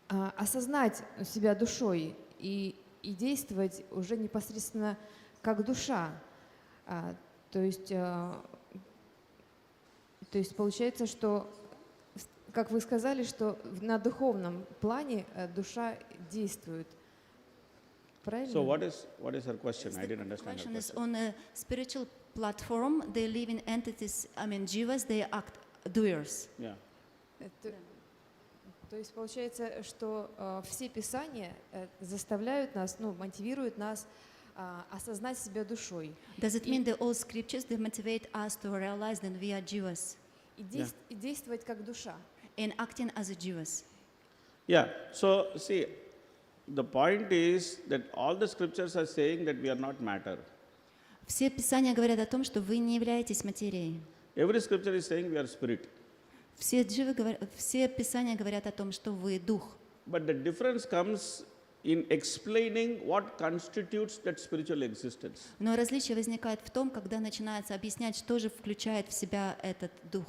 осознать себя душой и действовать уже непосредственно как душа. То есть получается, что, как вы сказали, что на духовном плане душа действует. Правильно? So what is her question? I didn't understand her Question is question. on a spiritual platform. They live in entities. I mean, jivas. They act doers. Yeah. То есть получается, что все писания заставляют нас, мотивируют нас осознать себя душой. Does it mean that all scriptures they motivate us to realize that we are jivas И действовать как душа. and acting as a jivas? Yeah. So see, the point is that all the scriptures are saying that we are not matter. Все писания говорят о том, что вы не являетесь материей. Every scripture is saying we are spirit. Все писания говорят о том, что вы дух. But the difference comes in explaining what constitutes that spiritual existence. Но различие возникает в том, когда начинается объяснять, что же включает в себя этот дух.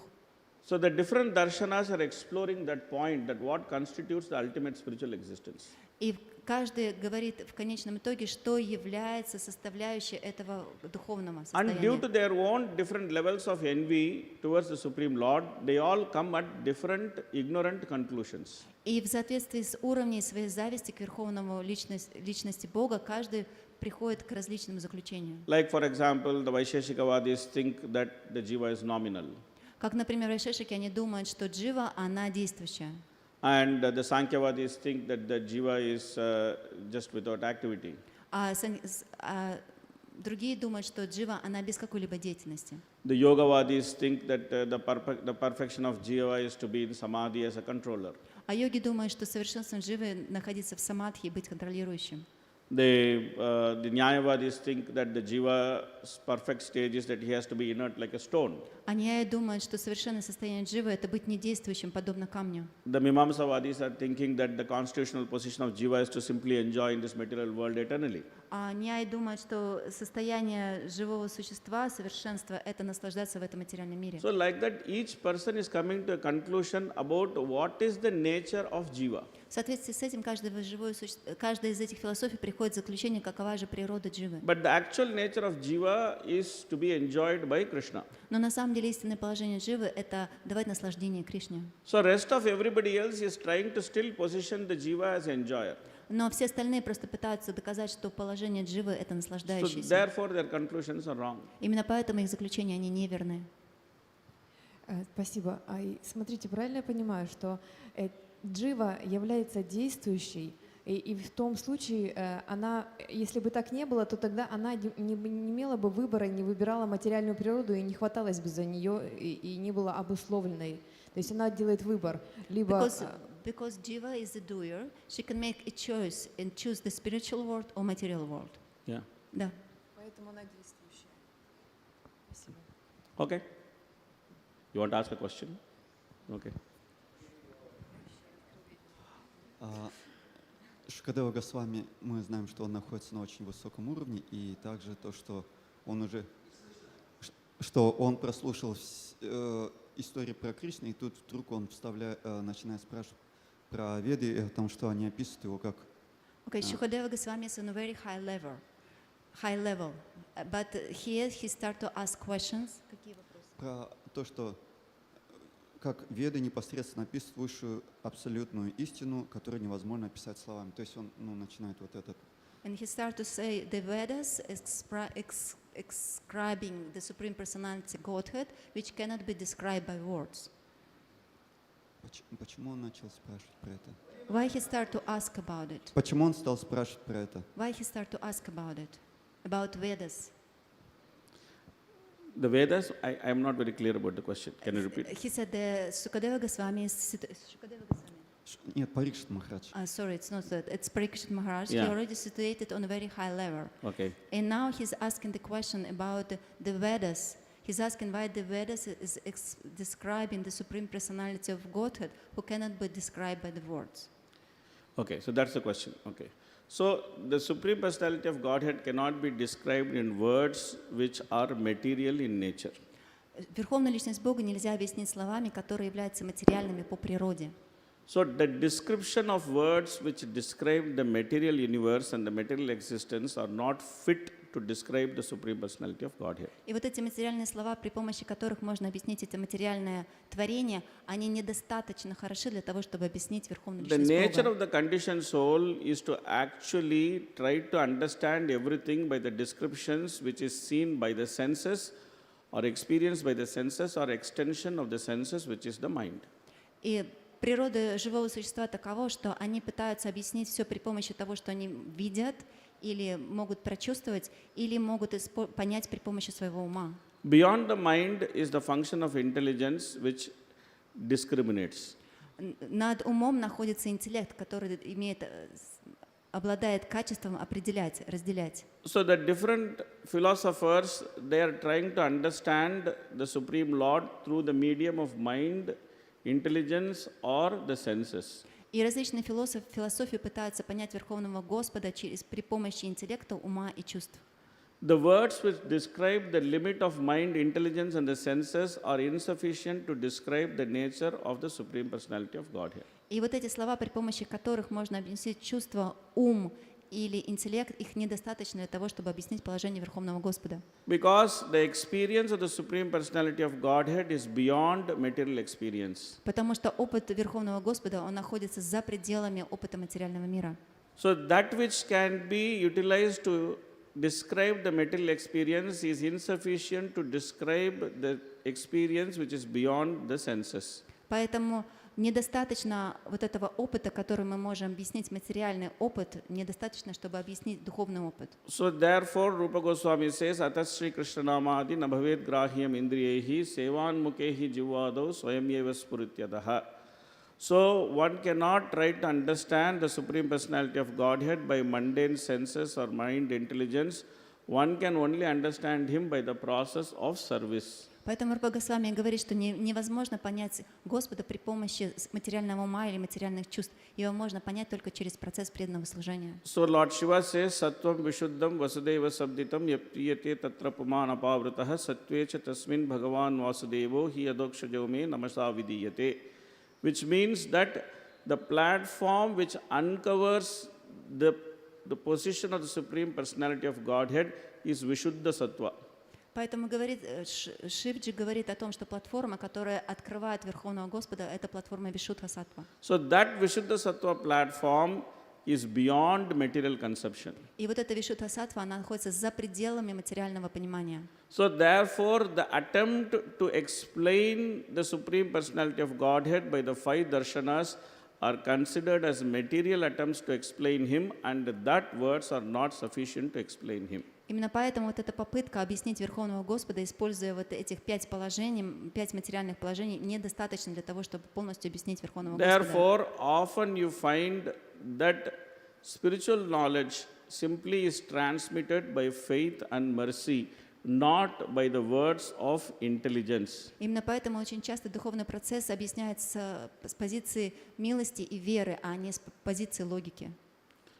So the different darshanas are exploring that point, that what constitutes the ultimate spiritual existence. И каждый говорит в конечном итоге, что является составляющей этого духовного And due to состояния. their own different levels of envy towards the Supreme Lord, they all come at different ignorant conclusions. И в соответствии с уровнем своей зависти к верховному личности Бога, каждый приходит к различному заключению. Like for example, the Vaisheshikavadis think that the jiva is nominal. Как, например, вайшешики, они думают, что джива, она действующая. And the Sankyavadis think that the jiva is just without activity. А другие думают, что джива, она без какой-либо деятельности. The Yogavadis think that the perfection of jiva is to be in samadhi as a controller. А йоги думают, что совершенством дживы находиться в самадхи и быть контролирующим. The Nyayavadis think that the jiva's perfect stage is that he has to be inert like a stone. А ньяи думают, что совершенное состояние дживы – это быть недействующим, подобно камню. The Mimamsavadis are thinking that the constitutional position of jiva is to simply enjoy in this material world eternally. А ньяи думают, что состояние живого существа, совершенство – это наслаждаться в этом материальном мире. So like that, each person is coming to a conclusion about what is the nature of jiva. В соответствии с этим каждая из этих философий приходит к заключению, какова же природа дживы. But the actual nature of jiva is to be enjoyed by Krishna. Но на самом деле истинное положение дживы – это давать наслаждение Кришне. So rest of everybody else is trying to still position the jiva as enjoyer. Но все остальные просто пытаются доказать, что положение дживы – это So наслаждающийся. therefore their conclusions are wrong. Именно поэтому их заключения, они неверны. Спасибо. Смотрите, правильно я понимаю, что джива является действующей, и в том случае она, если бы так не было, то тогда она не имела бы выбора, не выбирала материальную природу и не хваталась бы за нее, и не была обусловленной. То есть она делает выбор. Либо... Because jiva is the doer, she can make a choice and choose the spiritual world or material world. Yeah. Да. Поэтому она действующая. Спасибо. Okay. You want to ask a question? Okay. Шукадева Госвами, мы знаем, что он находится на очень высоком уровне, и также то, что он прослушал истории про Кришну, и тут вдруг он начинает спрашивать про Веды, и о том, что они описывают его как... Okay, Shukadeva Goswami is on a very high level. But here he start to ask questions. Какие вопросы? Про то, что как Веды непосредственно описывают высшую абсолютную истину, которую невозможно описать словами. То есть он начинает вот этот... And he start to say the Vedas describing the Supreme Personality Godhead, which cannot be described by words. Почему он начал спрашивать про это? Why he start to ask about it? Почему он стал спрашивать про это? Why he start to ask about it? About Vedas? The Vedas, I am not very clear about the question. Can you repeat? He said the Sukadeva Goswami is... Shukadeva Goswami. Нет, Парикшит Махарадж. Sorry, it's not that. It's Parikshit Maharaj. Yeah. He already situated on a very high level. Okay. And now he's asking the question about the Vedas. He's asking why the Vedas is describing the Supreme Personality of Godhead who cannot be described by the words. Okay, so that's the question. Okay. So the Supreme Personality of Godhead cannot be described in words which are material in nature. Верховную личность Бога нельзя объяснить словами, которые являются материальными по природе. So the description of words which describe the material universe and the material existence are not fit to describe the Supreme Personality of Godhead. И вот эти материальные слова, при помощи которых можно объяснить это материальное творение, они недостаточно хороши для того, чтобы объяснить Верховную The личность nature Бога. of the conditioned soul is to actually try to understand everything by the descriptions which is seen by the senses or experienced by the senses or extension of the senses, which is the mind. И природа живого существа такова, что они пытаются объяснить все при помощи того, что они видят, или могут прочувствовать, или могут понять при помощи своего ума. Beyond the mind is the function of intelligence which discriminates. Над умом находится интеллект, который обладает качеством определять, разделять. So the different philosophers, they are trying to understand the Supreme Lord through the medium of mind, intelligence or the senses. И различные философии пытаются понять Верховного Господа при помощи интеллекта, ума и чувств. The words which describe the limit of mind, intelligence and the senses are insufficient to describe the nature of the Supreme Personality of Godhead. И вот эти слова, при помощи которых можно объяснить чувство, ум или интеллект, их недостаточно для того, чтобы объяснить положение Верховного Господа. Because the experience of the Supreme Personality of Godhead is beyond material experience. Потому что опыт Верховного Господа, он находится за пределами опыта материального мира. So that which can be utilized to describe the material experience is insufficient to describe the experience which is beyond the senses. Поэтому недостаточно вот этого опыта, который мы можем объяснить, материальный опыт, недостаточно, чтобы объяснить духовный опыт. So therefore, Rupa Goswami says, Atas Shri Krishna Namadi Nabhavet Grahyam Indriyehi Sevan Mukehi Jivado Swayamyeva Spurityadaha. So one cannot try to understand the Supreme Personality of Godhead by mundane senses or mind intelligence. One can only understand Him by the process of service. Поэтому Рупа Госвами говорит, что невозможно понять Господа при помощи материального ума или материальных чувств. Его можно понять только через процесс преданного служения. So Lord Shiva says, Sattvam Vishuddham Vasudeva Sabditam Yappriyate Tatra Pumana Pavrataha Sattvecha Tasmin Bhagavan Vasudevo Hi Adokshajo Me Namasa Vidiyate. Which means that the platform which uncovers the position of the Supreme Personality of Godhead is Vishuddha Sattva. Поэтому Шивджи говорит о том, что платформа, которая открывает Верховного Господа, это платформа Вишудха Саттва. So that Vishuddha Sattva platform is beyond material conception. И вот эта Вишудха Саттва, она находится за пределами материального понимания. So therefore, the attempt to explain the Supreme Personality of Godhead by the five darshanas are considered as material attempts to explain Him, and that words are not sufficient to explain Him. Именно поэтому вот эта попытка объяснить Верховного Господа, используя вот этих 5 положений, 5 материальных положений, недостаточно для того, чтобы полностью объяснить Верховного Господа. Therefore, often you find that spiritual knowledge simply is transmitted by faith and mercy, not by the words of intelligence. Именно поэтому очень часто духовный процесс объясняется с позиции милости и веры, а не с позиции логики.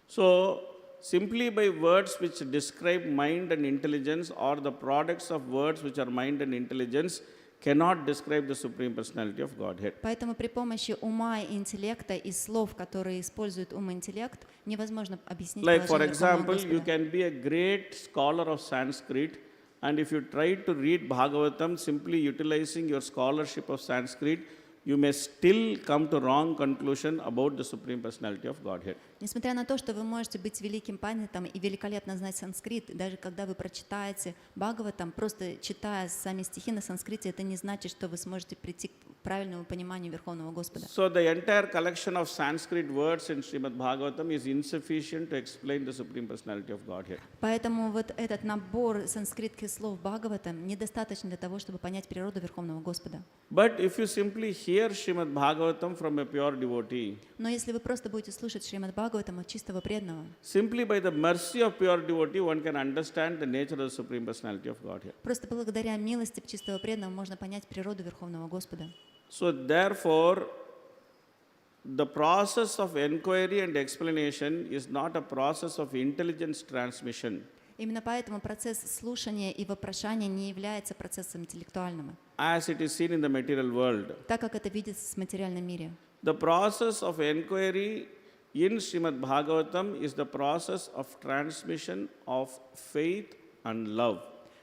So, simply by words which describe mind and intelligence, or the products of words which are mind and intelligence, cannot describe the Supreme Personality of Godhead. Поэтому при помощи ума и интеллекта и слов, которые используют ум и интеллект, невозможно объяснить Like for положение Верховного example, you Господа. can be a great scholar of Sanskrit, and if you try to read Bhagavatam simply utilizing your scholarship of Sanskrit, you may still come to wrong conclusion about the Supreme Personality of Godhead. Несмотря на то, что вы можете быть великим пандитом и великолепно знать санскрит, даже когда вы прочитаете Бхагаватам, просто читая сами стихи на санскрите, это не значит, что вы сможете прийти к правильному пониманию Верховного Господа. So the entire collection of Sanskrit words in Shrimad Bhagavatam is insufficient to explain the Supreme Personality of Godhead. Поэтому вот этот набор санскритских слов Бхагаватам недостаточно для того, чтобы понять природу Верховного Господа. But if you simply hear Shrimad Bhagavatam from a pure devotee, Но если вы просто будете слушать Шримад Бхагаватам от чистого преданного, simply by the mercy of pure devotee, one can understand the nature of the Supreme Personality of Godhead. просто благодаря милости чистого преданного можно понять природу Верховного Господа. So therefore, the process of inquiry and explanation is not a process of intelligence transmission. Именно поэтому процесс слушания и вопрошания не является процессом интеллектуальным, As it is seen in the material world. так как это видится в материальном мире. The process of inquiry in Srimad Bhagavatam is the process of transmission of faith and love.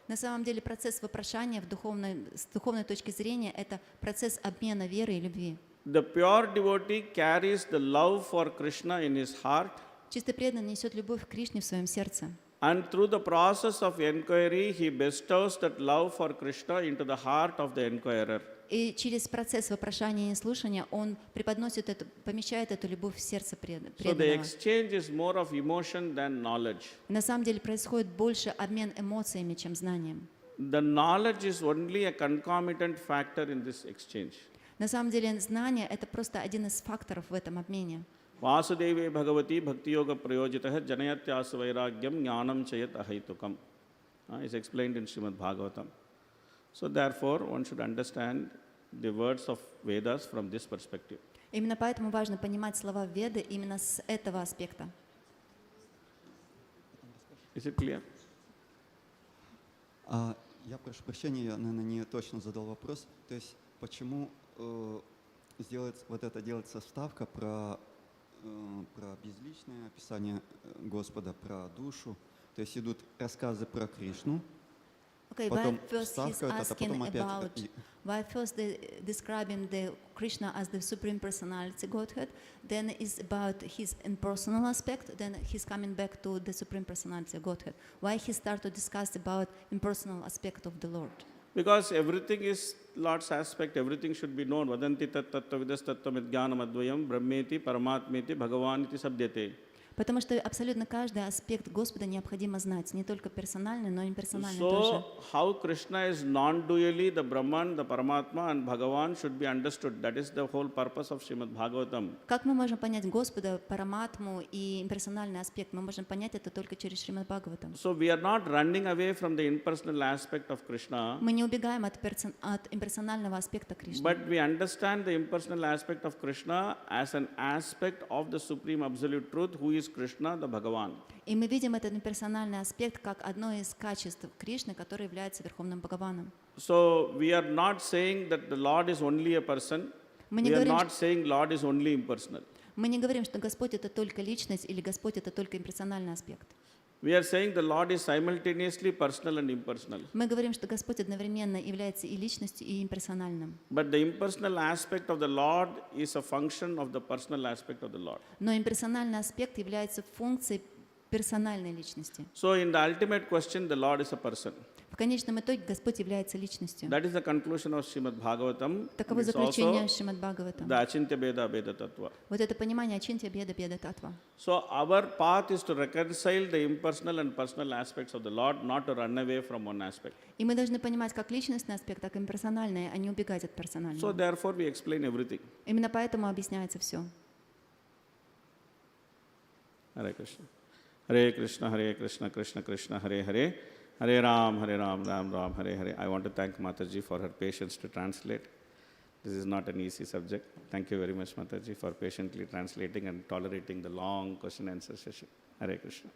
На самом деле процесс вопрошания с духовной точки зрения – это процесс обмена веры и любви. The pure devotee carries the love for Krishna in his heart, Чистый преданный несет любовь к Кришне в своем сердце. and through the process of inquiry, he bestows that love for Krishna into the heart of the inquirer. И через процесс вопрошания и слушания он помещает эту любовь в сердце So the преданного. exchange is more of emotion than knowledge. На самом деле происходит больше обмен эмоциями, чем знанием. The knowledge is only a concomitant factor in this exchange. На самом деле знание – это просто один из факторов в этом обмене. Vasudeve Bhagavati Bhakti Yoga Prayojitaha Janayatyasa Vairagyam Jnanam Chayat Ahaitukam is explained in Srimad Bhagavatam. So therefore, one should understand the words of Vedas from this perspective. Именно поэтому важно понимать слова Веды именно с этого аспекта. Is it clear? Я прошу прощения, я, наверное, не точно задал вопрос. То есть почему делается вставка про безличное описание Господа, про душу. То есть идут рассказы про Кришну. Okay, Потом why first he's вставка это, потом asking опять... about why first they describing the Krishna as the Supreme Personality Godhead, then is about his impersonal aspect, then he's coming back to the Supreme Personality Godhead. Why he start to discuss about impersonal aspect of the Lord? Because everything is Lord's aspect, everything should be known. Vadanti tat tattva vidas tattvam idgyanam advayam brahmeti paramatmeti bhagavaniti sabdyate. Потому что абсолютно каждый аспект Господа необходимо знать, не только персональный, но и имперсональный So, тоже. how Krishna is non-dually the Brahman, the Paramatma and Bhagavan should be understood. That is the whole purpose of Srimad Bhagavatam. Как мы можем понять Господа, Параматму и имперсональный аспект? Мы можем понять это только через Шримад Бхагаватам. So, we are not running away from the impersonal aspect of Krishna, Мы не убегаем от имперсонального аспекта Кришны. but we understand the impersonal aspect of Krishna as an aspect of the Supreme Absolute Truth, who is Krishna, the Bhagavan. И мы видим этот имперсональный аспект как одно из качеств Кришны, который является Верховным Бхагаваном. So, we are not saying that the Lord is only a person. Мы не We are говорим, not saying Lord is only impersonal. Мы не говорим, что Господь — это только личность или Господь — это только имперсональный аспект. We are saying the Lord is simultaneously personal and impersonal. Мы говорим, что Господь одновременно является и личностью, и имперсональным. But the impersonal aspect of the Lord is a function of the personal aspect of the Lord. Но имперсональный аспект является функцией персональной личности. So in the ultimate question, the Lord is a person. В конечном итоге Господь является личностью. That is the conclusion of Shrimad Bhagavatam. Таково It's заключение also Шримад Бхагаватам. the Achintya Bheda Bheda Tattva. Вот это понимание Ачинтья Беда Беда Татва. So our path is to reconcile the impersonal and personal aspects of the Lord, not to run away from one aspect. И мы должны понимать как личностный аспект, так и имперсональный, а не убегать от So персонального. therefore we explain everything. Именно поэтому объясняется все. Hare Krishna. Hare Krishna, Hare Krishna, Krishna Krishna, Hare Hare. Hare Ram, Ram Ram, Hare Hare. I want to thank Mataji for her patience to translate. This is not an easy subject. Thank you very much, Mataji, for patiently translating and tolerating the long question and answer session. Hare Krishna.